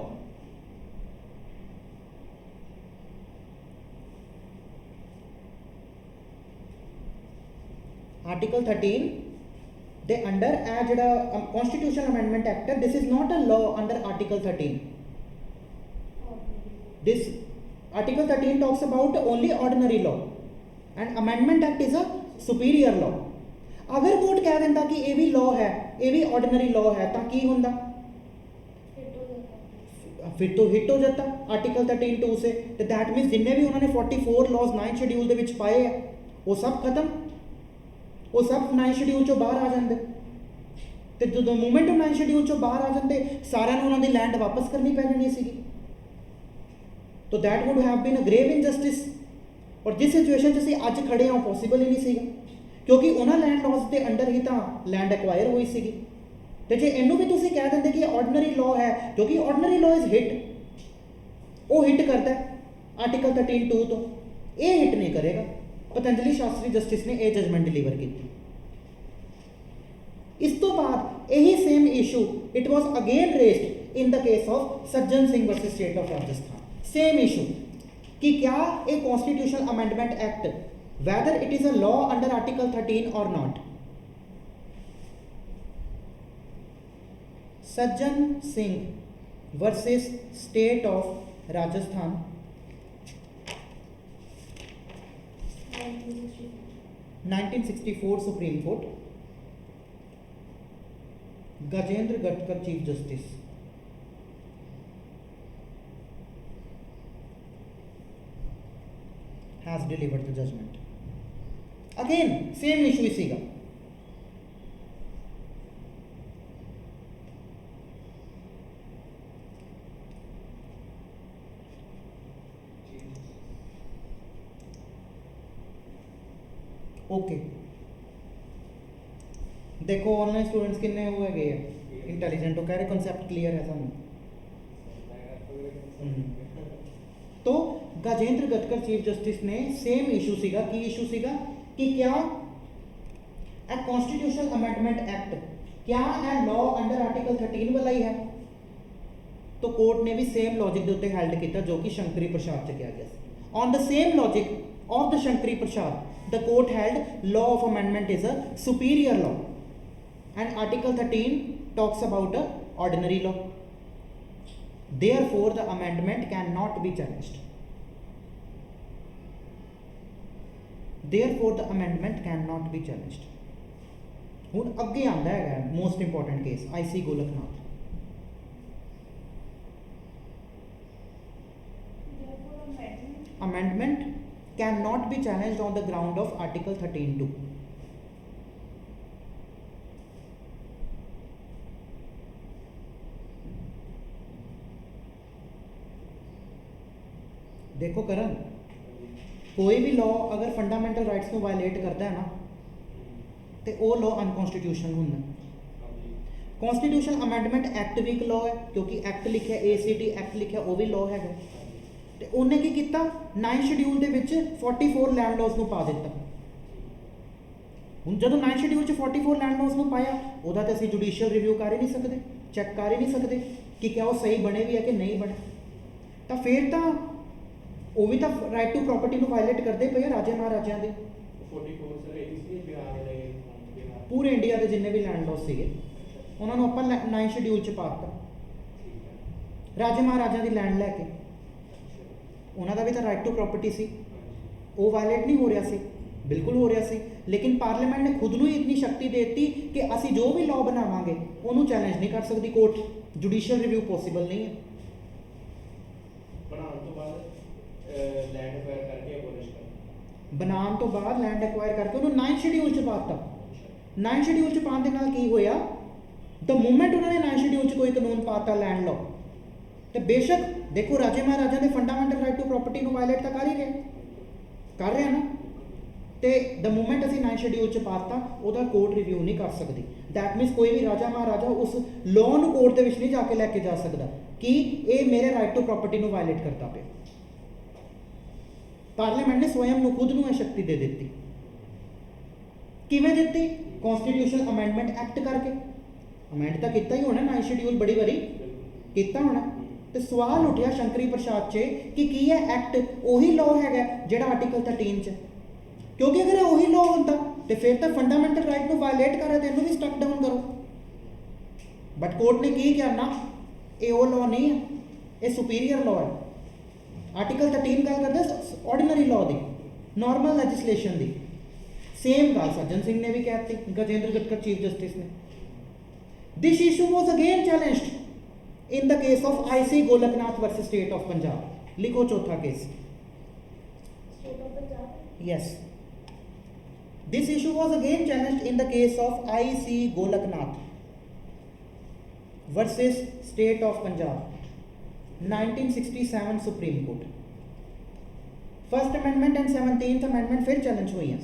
Article 13 ਦੇ under ਇਹ ਜਿਹੜਾ constitutional amendment act ਹੈ, this is not a law under article 13. This Article 13 talks about only ordinary law and Amendment Act is a superior law. अगर court कह देंदा कि ये भी लॉ है, ये भी ऑर्डिनरी लॉ है, तो की होंदा? फिर तो हिट हो जाता आर्टिकल 13(2) से. तो दैट मीन्स जिन्ने भी उन्होंने 44 लॉज 9 शेड्यूल ਦੇ ਵਿੱਚ ਪਾਏ ਹੈ वो सब खत्म, वो सब 9 शेड्यूल ਚੋਂ ਬਾਹਰ ਆ ਜਾਂਦੇ. ਤੇ ਜਦੋਂ ਮੂਵਮੈਂਟ 9 शेड्यूल ਚੋਂ ਬਾਹਰ ਆ ਜਾਂਦੇ ਸਾਰਿਆਂ ਨੂੰ ਉਹਨਾਂ ਦੀ ਲੈਂਡ ਵਾਪਸ ਕਰਨੀ ਪੈ ਜਾਣੀ ਸੀਗੀ. तो that would have been a grave injustice. और जिस सिचुएशन 'ਚ ਅਸੀਂ ਅੱਜ ਖੜੇ ਹਾਂ ਪੋਸੀबल ਹੀ ਨਹੀਂ ਸੀਗਾ, ਕਿਉਂਕਿ ਉਹਨਾਂ ਲੈਂਡ ਲਾਜ਼ ਦੇ ਅੰਡਰ ਹੀ ਤਾਂ ਲੈਂਡ ਐਕਵਾਇਰ ਹੋਈ ਸੀਗੀ. ਤੇ ਜੇ ਇਹਨੂੰ ਵੀ ਤੁਸੀਂ ਕਹਿ ਦਿੰਦੇ ਕਿ ਆਰਡੀਨਰੀ ਲਾਅ ਹੈ, ਕਿਉਂਕਿ ਆਰਡੀਨਰੀ ਲਾਅ ਇਜ਼ ਹਿੱਟ, ਉਹ ਹਿੱਟ ਕਰਦਾ ਆਰਟੀਕਲ 13(2) ਤੋਂ, ਇਹ ਹਿੱਟ ਨਹੀਂ ਕਰੇਗਾ. ਪਤੰਜਲੀ ਸ਼ਾਸਤਰੀ ਜਸਟਿਸ ਨੇ ਇਹ ਜਜਮੈਂਟ ਡਿਲੀਵਰ ਕੀਤੀ. ਇਸ ਤੋਂ ਬਾਅਦ ਇਹੀ same issue it was again raised in the case of Sajjan Singh versus state of Rajasthan. Same issue कि क्या a constitutional amendment act whether it is a law under article 13 or not. Sajjan Singh versus state of Rajasthan 1964 Supreme Court. Gajendra Gadkar chief justice. has delivered the judgment. Again same issue इसीगा. Okay देखो online students कितने हुए गए हैं intelligent, तो कह रहे concept clear है सानू. तो गजेंद्र गटकर चीफ जस्टिस ने सेम इशू सीगा कि इशू सीगा कि क्या ए कॉन्स्टिट्यूशनल अमेंडमेंट एक्ट क्या ए लॉ अंडर आर्टिकल 13 वाला ही है. तो कोर्ट ने भी सेम लॉजिक के उत्ते हेल्ड किया जो कि शंकरी प्रसाद च किया गया. On the same logic of the Shankari Prasad the court held law of amendment is a superior law and article 13 talks about a ordinary law. Therefore, the amendment cannot be challenged. Therefore, the amendment cannot be challenged. ਹੁਣ ਅੱਗੇ ਆਂਦਾ ਹੈ most important case IC Golaknath. Amendment cannot be challenged on the ground of Article 13(2). देखो करण, कोई भी law अगर fundamental rights को violate करता है ना तो वो लॉ अनकॉन्स्टिट्यूशनल होंगे. कॉन्स्टिट्यूशनल अमेंडमेंट एक्ट भी एक लॉ है क्योंकि एक्ट लिखा ACT एक्ट लिखा वो भी लॉ है. तो उन्हें की किया 9 शेड्यूल के विच 44 लैंड लॉज को पा दिता. हुण जदों 9 शेड्यूल 44 लैंड लॉज को पाया उहदा ते असीं जुडिशियल रिव्यू कर ही नहीं सकते, चैक कर ही नहीं सकते कि क्या वो सही बने भी है कि नहीं बने. तो फिर तो वो भी तो राइट टू प्रॉपर्टी को वायलेट करते पे राजे महाराजा के. 44 सर इसलिए बिहार वाले पूरे इंडिया के जिन्ने भी लैंड लॉस थे उन्होंने ਆਪਾਂ 9 शेड्यूल च पाता. राजे महाराजा की लैंड लैके उन्होंने भी तो राइट टू प्रॉपर्टी सी, वो वायलेट नहीं हो रहा सी, बिल्कुल हो रहा सी. लेकिन पार्लीमेंट ने खुद ਨੂੰ इतनी शक्ति दे दी कि ਅਸੀਂ जो भी लॉ बनावांगे ਉਹਨੂੰ चैलेंज नहीं कर सकती कोर्ट. जुडिशियल रिव्यू पॉसिबल नहीं है. बनाने तो बाद लैंड एक्वायर करके अबॉलिश कर बनाने तो बाद लैंड एक्वायर करके उन्होंने 9 शेड्यूल च पाता. 9 शेड्यूल च पाने नाल की होया, द मूवमेंट उन्होंने 9 शेड्यूल च कोई कानून पाता लैंड लॉ तो बेशक देखो राजे महाराजा के फंडामेंटल राइट टू प्रॉपर्टी को वायलेट तो कर ही रहे हैं ना. तो द मूवमेंट असी 9 शेड्यूल च पाता उसका कोर्ट रिव्यू नहीं कर सकती. दैट मीनस कोई भी राजा महाराजा उस लॉ को कोर्ट के नहीं जाके लैके जा सकता कि ये मेरे राइट टू प्रॉपर्टी को वायलेट करता पे. पार्लीमेंट ने स्वयं खुद को शक्ति दे दी. किवें दी? कॉन्स्टिट्यूशनल अमेंडमेंट एक्ट करके. अमेंड तो किया ही होना 9 शेड्यूल बड़ी बारी किया होना. तो सवाल उठा शंकरी प्रसाद च कि की है एक्ट उही लॉ है जिहड़ा आर्टिकल 13 च. क्योंकि अगर वही लॉ होता तो फिर तो फंडामेंटल राइट को वायलेट कर रहा है, तेनों भी स्टक डाउन करो। बट कोर्ट ने की क्या ना, ये वो लॉ नहीं है, ये सुपीरियर लॉ है। आर्टिकल 13 गल करते ऑर्डिनरी लॉ की, नॉर्मल लैजिस्लेशन की। सेम गल सज्जन सिंह ने भी कहती, गजेंद्र गटकर चीफ जस्टिस ने। This issue was again challenged in the case of IC Golaknath versus state of Punjab. लिखो चौथा case. Yes, this issue was again challenged in the case of IC Golaknath versus state of Punjab, 1967 supreme court. First amendment and 17th amendment फिर challenge हुई हैं।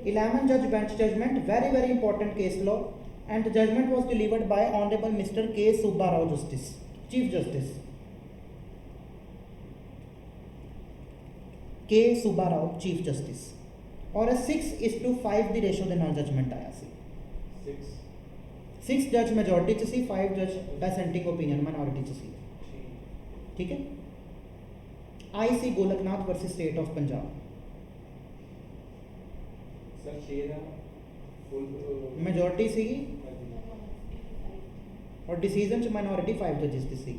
11 जज bench judgment, very very important case law, and the judgment was delivered by honourable mister K Subbarao justice, chief justice K Subbarao chief justice. और 6:5 ਦੀ ratio ਦੇ ਨਾਲ judgement ਆਇਆ ਸੀ। 6 ਜੱਜ majority ਚ ਸੀ, 5 ਜੱਜ ਡਿਸੈਂਟਿੰਗ ਓਪੀਨੀਅਨ ਮਾਈਨॉरिटी ਚ ਸੀ। ठीक है, IC Golaknath versus state of Punjab. सर शेरा फुल मेजोरिटी सी और डिसीजन च माइनॉरिटी 5 जजेस की सी।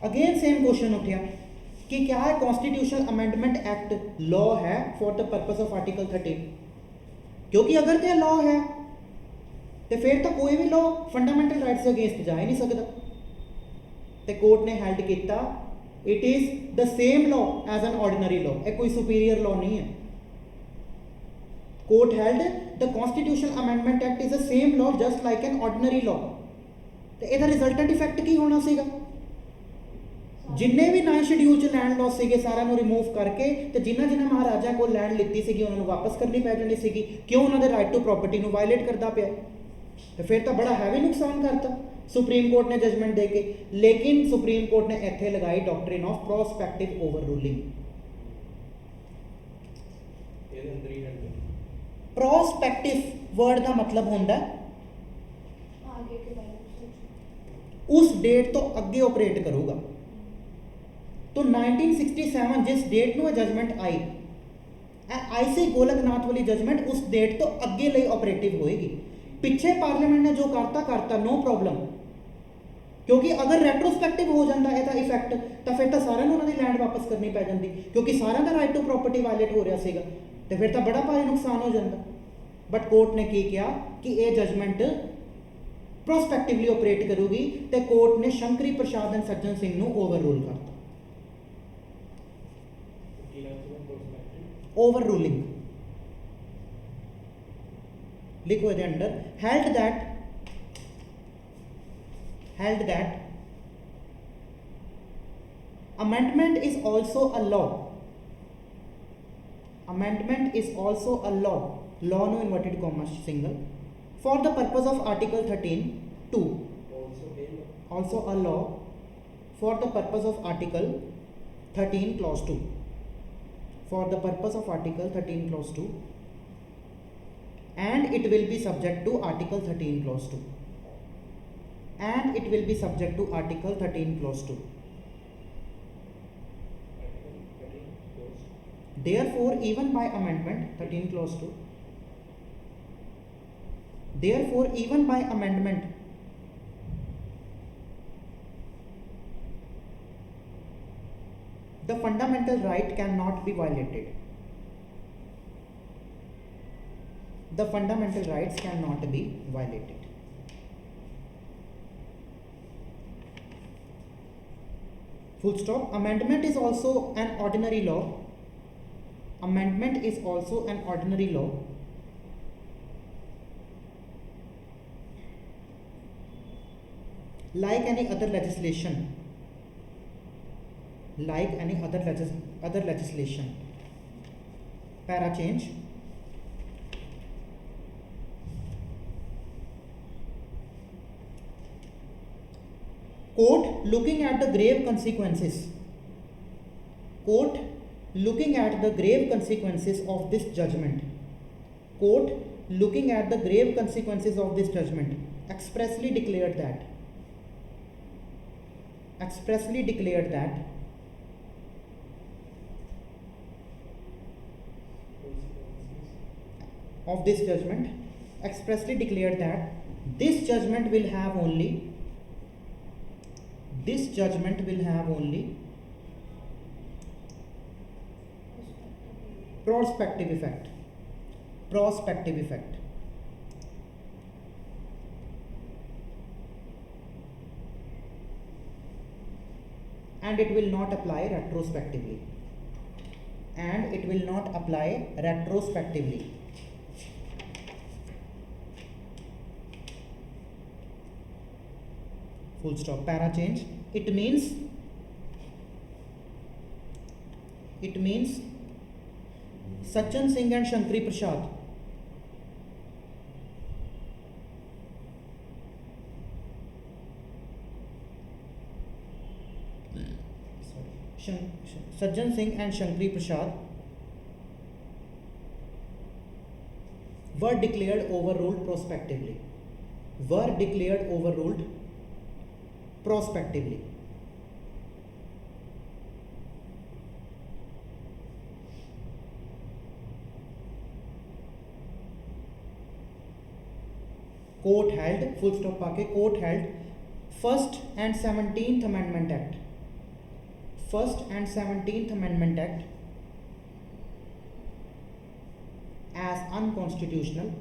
अगेन सेम क्वेश्चन उठा कि क्या है कॉन्स्टिट्यूशनल अमेंडमेंट एक्ट लॉ है for the purpose of article 13? क्योंकि अगर तो लॉ है तो फिर तो कोई भी लॉ फंडामेंटल राइट्स के अगेंस्ट जा ही नहीं सकता। तो कोर्ट ने हेल्ड किया it is the same law as an ordinary law, यह कोई सुपीरियर लॉ नहीं है। Court held the constitutional amendment act is the same law just like an ordinary law. तो यदा रिजल्टेंट इफेक्ट की होना सीगा, जिन्ने भी नए शेड्यूल च लैंड लॉस सीगे सारा रिमूव करके तो जिन्हें जिन्हें महाराजा को लैंड लीती सी उन्होंने वापस करनी पै जानी सी, क्यों उन्होंने राइट टू प्रॉपर्टी को वायलेट करता पाया। तो फिर तो बड़ा हैवी नुकसान करता सुप्रीम कोर्ट ने जजमेंट दे के। लेकिन सुप्रीम कोर्ट ने इत्थे लगाई doctrine of prospective over ruling. Prospective word का मतलब होंदा उस डेट तो अगे ऑपरेट करूगा। तो 1967 जिस डेट में जजमेंट आई, IC गोलकनाथ वाली जजमेंट उस डेट तो अगे लिए ऑपरेटिव होएगी। पिछे पार्लीमेंट ने जो करता नो प्रॉब्लम, क्योंकि अगर रेट्रोस्पेक्टिव हो जाता है इफेक्ट तो फिर तो सारे उन्होंने लैंड वापस करनी पै जाती, क्योंकि सारा का राइट टू प्रॉपर्टी वायलेट हो रहा सीगा, तो फिर तो बड़ा भारी नुकसान हो जाता। बट कोर्ट ने की किया कि यह जजमेंट प्रोस्पेक्टिवली ऑपरेट करूगी, तो कोर्ट ने शंकरी प्रसाद एंड सज्जन सिंह को ओवर रूल करता। ओवर रूलिंग लिखो इहदे under, held that amendment is also a law, amendment is also a law no inverted commas single, for the purpose of article 13(2), also a law for the purpose of article 13 clause 2, for the purpose of article 13 clause 2, and it will be subject to article 13 clause 2, and it will be subject to article 13 clause 2. Therefore even by amendment 13 clause 2, therefore even by amendment the fundamental right cannot be violated, the fundamental rights cannot be violated. Full stop. Amendment is also an ordinary law, amendment is also an ordinary law like any other legislation, like any other legislation. Para change. Court looking at the grave consequences, court looking at the grave consequences of this judgment, court looking at the grave consequences of this judgment expressly declared that of this judgment expressly declared that this judgment will have only prospective effect. And it will not apply retrospectively. Full stop. Para change. It means Sajjan Singh and Shankari Prasad Sajjan Singh and Shankari Prasad were declared overruled prospectively. Court held, full stop paake, court held First and 17th Amendment Act as unconstitutional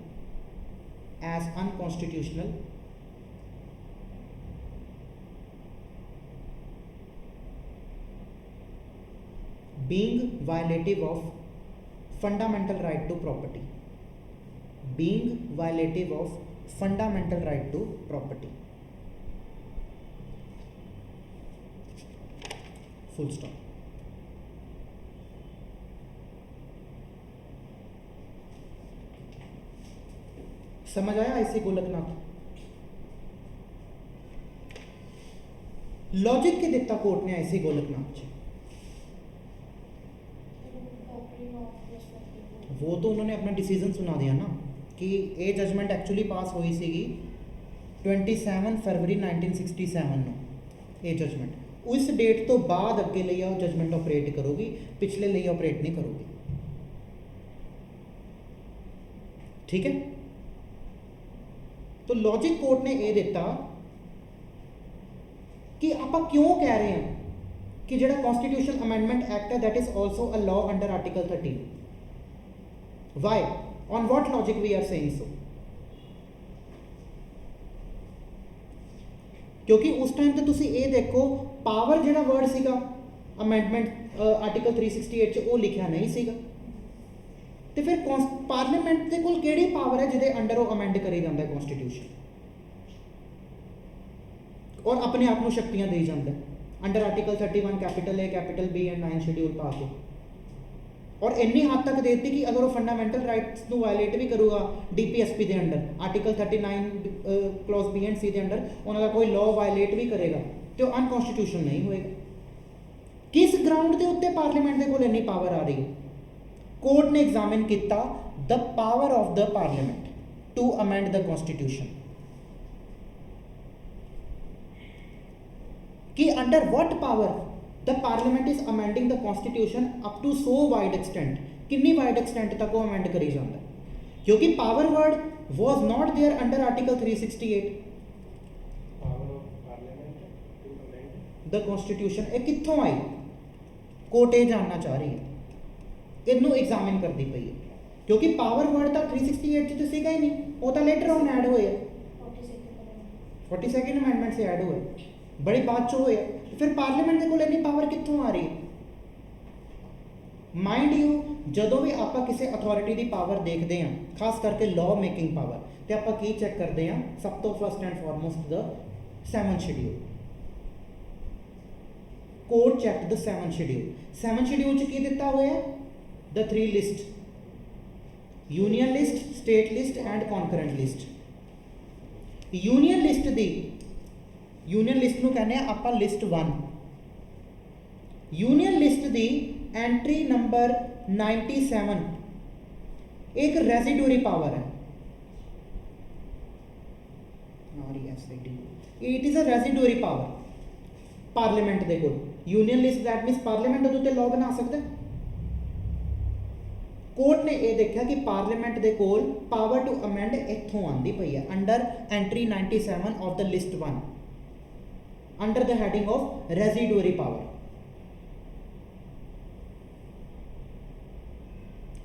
being violative of fundamental right to property. Full stop. समझ आया ऐसे Golaknath? Logic के दिता court ने ऐसे गोलकनाथ च वो तो उन्होंने अपना डिसीजन सुना दिया ना कि ये जजमेंट एक्चुअली पास हुई सीगी 27 फरवरी 1967 ਨੂੰ ਇਹ ਜਜਮੈਂਟ उस डेट तो बाद अगे ਲਈ जजमेंट ऑपरेट करोगी, पिछले ਲਈ ऑपरेट नहीं करोगी। ठीक है, तो लॉजिक कोर्ट ने यह दिता कि आप क्यों कह रहे हैं कि जो कॉन्स्टिट्यूशन अमेंडमेंट एक्ट है that is also a law under article 13। Why, on what logic we are saying so? क्योंकि उस टाइम तो तुसी ये देखो पावर जो वर्ड सीगा अमेंडमेंट आर्टिकल 368 च वो लिखा नहीं सीगा, तो फिर पार्लीमेंट के कोल किहड़ी पावर है जिहदे अंडर वो अमेंड करी जाता है कॉन्स्टिट्यूशन और अपने आप को शक्तियां दी जाता है under article 31 capital A capital B and 9 schedule पा के, और इन्नी हद तक देती कि अगर वो फंडामेंटल राइट्स को वायलेट भी करूगा DPSP के under article 39 clause B and C के अंडर उन्होंने कोई लॉ वायलेट भी करेगा तो अनकॉन्स्टिट्यूशन नहीं होएगा। किस ग्राउंड के उत्ते पार्लीमेंट के कोल इन्नी पावर आ रही है? कोर्ट ने एग्जामिन किया the power of the parliament to amend the constitution कि under what power the parliament is amending the constitution up to so wide extent, कितनी वाइड एक्सटेंट तक वो अमेंड करी जाता है, क्योंकि power word was not there under article 368 the constitution. ये कित्थों आई? कोर्ट ये जानना चाह रही है, इनू एग्जामिन करती पई है, क्योंकि पावर वर्ड तो 368 तो सीगा ही नहीं, वो तो लेटर ऑन ऐड हुए 42nd अमेंडमेंट से ऐड हुए, बड़ी बात चो हुए, फिर पार्लीमेंट के कोल इन्नी पावर कित्थों आ रही है? माइंड यू जदों भी आप किसी अथॉरिटी की पावर देखते हैं, खास करके लॉ मेकिंग पावर, तो आप की चैक करते हैं? सब तो first and foremost the 7th schedule. Court check the 7th schedule. 7th schedule च की दिता हुआ है? The 3 list, union list, state list and concurrent list. Union list दी, यूनियन लिस्ट नूं कहने आप लिस्ट 1। यूनियन लिस्ट दी एंट्री नंबर 97 एक रेजिडुअरी पावर है, it is a residuary power parliament दे कोल। Union list that means parliament उहदे उत्ते लॉ बना सकता है, कोर्ट ने यह देखा कि पार्लीमेंट के कोल पावर टू अमेंड इत्थों आती पई है under entry 97 of the list 1 under the heading of residuary power.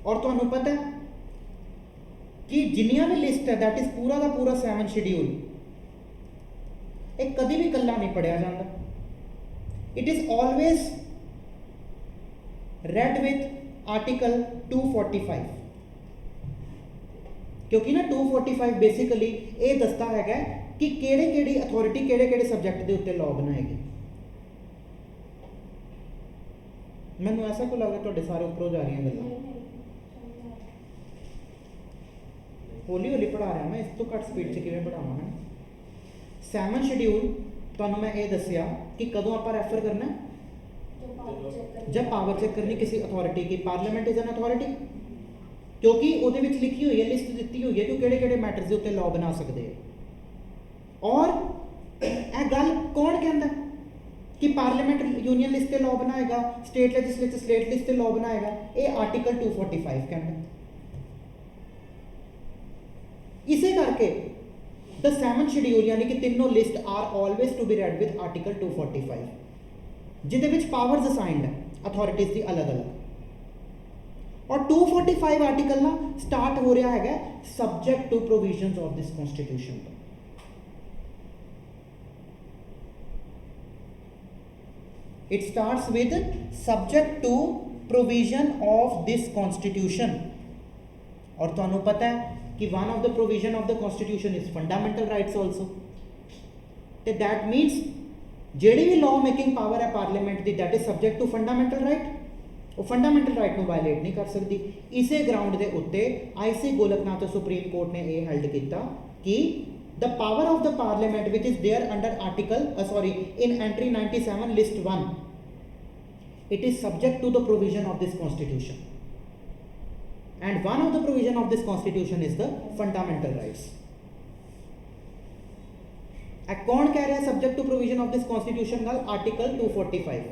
और तुहानू पता है कि जिन्नियां भी लिस्ट है दैट इज पूरा का पूरा 7 शेड्यूल एक कभी भी कला नहीं पढ़िया जाता। It is always red with article 245 क्योंकि ना 245 बेसिकली ये दसता है कि केड़ी अथॉरिटी केड़े सबजैक्ट के उत्ते लॉ बनाएगी। मैनू ऐसा को लग रहा है सारे उपरों जा रही गल्लां हौली हौली पढ़ा रहा मैं इस तो घट स्पीड से किवें पढ़ावां है। 7 शेड्यूल तुहानू मैं ये दसिया कि कदों आपां रैफर करना है जब पावर चेक करनी किसी अथॉरिटी की। पार्लीमेंट इज एन अथॉरिटी क्योंकि वो लिखी हुई है लिस्ट दी हुई है कि केड़े मैटर्स के उत्ते लॉ बना सकते हैं। और यह गल कौन कहता है कि पार्लीमेंट यूनियन लिस्ट से लॉ बनाएगा स्टेट लेजिस्लेचर स्टेट लिस्ट से लॉ बनाएगा, ये आर्टिकल 245 कहता है। इसे करके द 7 शेड्यूल यानी कि तीनों list are always to be read with article 245 जिहदे विच पावर्स असाइंड है अथॉरिटीज़ की अलग अलग। और 245 आर्टिकल ना स्टार्ट हो रहा है subject to provisions of this constitution. It starts with subject to provision of this constitution. और तुहानू पता है कि one of the provision of the constitution is fundamental rights also. तो दैट मीनस जिहड़ी भी लॉ मेकिंग पावर है parliament की that is subject to fundamental right, वो फंडामेंटल राइट को वायलेट नहीं कर सकती। इसे ग्राउंड के उत्ते IC गोलकनाथ सुप्रीम कोर्ट ने यह हेल्ड किया कि the power of the parliament which is there under article in entry 97 list 1 it is subject to the provision of this constitution and one of the provision of this constitution is the fundamental rights. कौन कह रहा है subject to provision of this constitution गल article 245।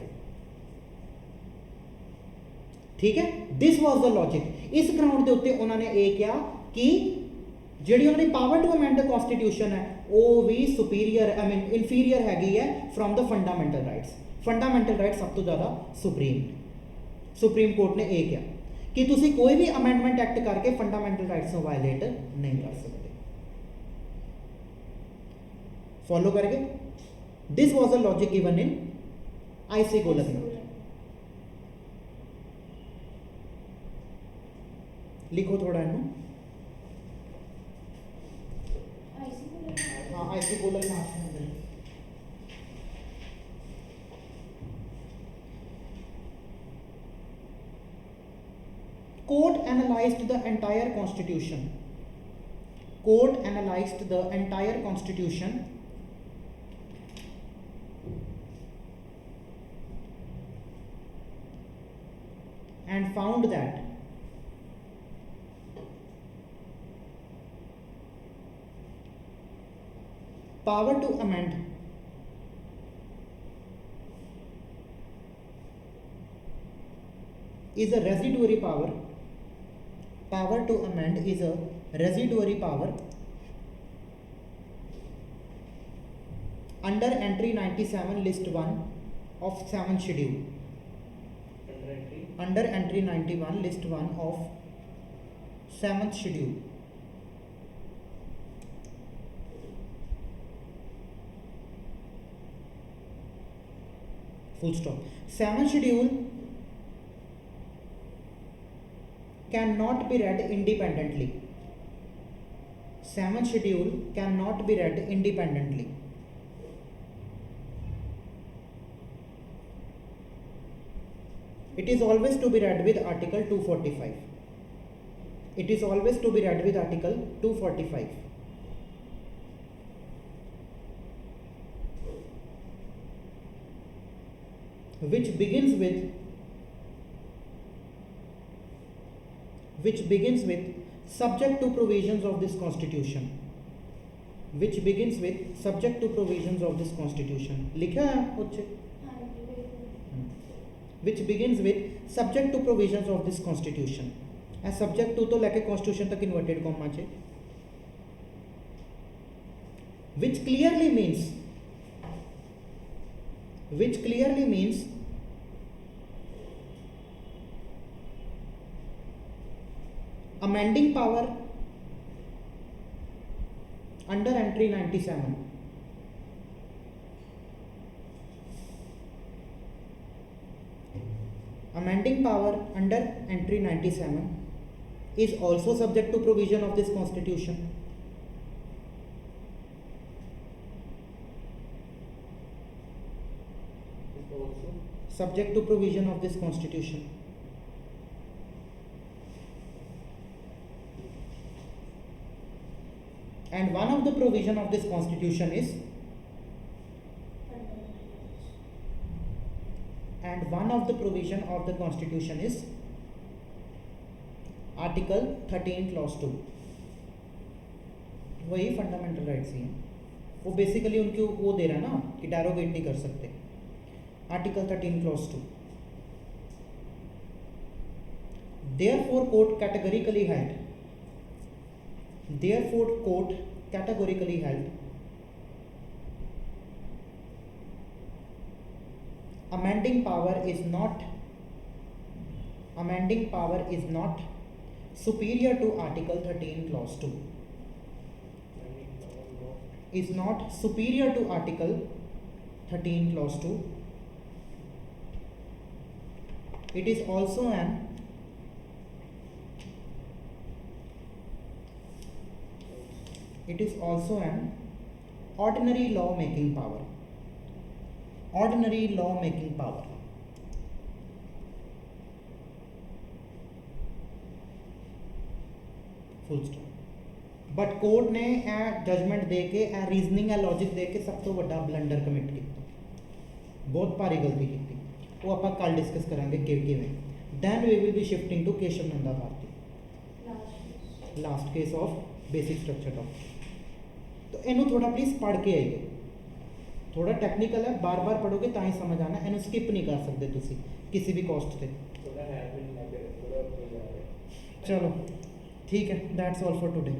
ठीक है, this was the logic. इस ground के उत्ते उन्होंने ये कहा कि जिहड़ी उन्होंने power to amend the constitution है वो भी सुपीरियर आई मीन इनफीरियर हैगी है from the fundamental rights. Fundamental rights सब तो ज़्यादा सुप्रीम कोर्ट ने यह कहा कि तुसी कोई भी अमेंडमेंट एक्ट करके फंडामेंटल राइट्स को वायलेट नहीं कर सकते। फॉलो करके this was the logic given in IC Golaknath. लिखो थोड़ा इनू। हाँ IC Golaknath. Court analyzed the entire constitution. Court analyzed the entire constitution and found that power to amend is a residuary power. Power to amend is a residuary power under entry 97 list 1 of 7 schedule. Under entry 91 list 1 of 7th schedule. Full stop. 7th schedule cannot be read independently. 7th schedule cannot be read independently. It is always to be read with article 245. It is always to be read with article 245. Which begins with subject to provisions of this constitution. Which begins with subject to provisions of this constitution. लिखा है कुछ? Which begins with subject to provisions of this constitution. ਇਹ subject to ਤੋਂ ਲੈ ਕੇ constitution ਤੱਕ inverted comma 'ਚ which clearly means amending power under entry 97. Amending power under entry 97 is also subject to provision of this constitution. Is also Subject to provision of this constitution. And one of the provision of this constitution is article 13 clause 2. वही fundamental rights ही हैं, वो basically उनकी वो दे रहा है ना कि derogate नहीं कर सकते. Article 13 clause 2. Therefore court categorically held amending power is not superior to article 13 clause 2. Is not superior to article 13 clause 2. It is also an ordinary law making power. Full stop. But court ने judgement दे के reasoning logic दे के सब तो बड़ा blunder commit किया, बहुत भारी गलती की. वो आप कल डिस्कस करांगे किवें. Then we will be shifting to Kesavananda Bharati, last case of basic structure doctrine. तो इनू थोड़ा प्लीज़ पढ़ के आइए, थोड़ा टेक्निकल है, बार बार पढ़ोगे तो ही समझ आना. इनू स्किप नहीं कर सकते तुसी किसी भी कॉस्ट से. चलो ठीक है, दैट्स ऑल फॉर टुडे.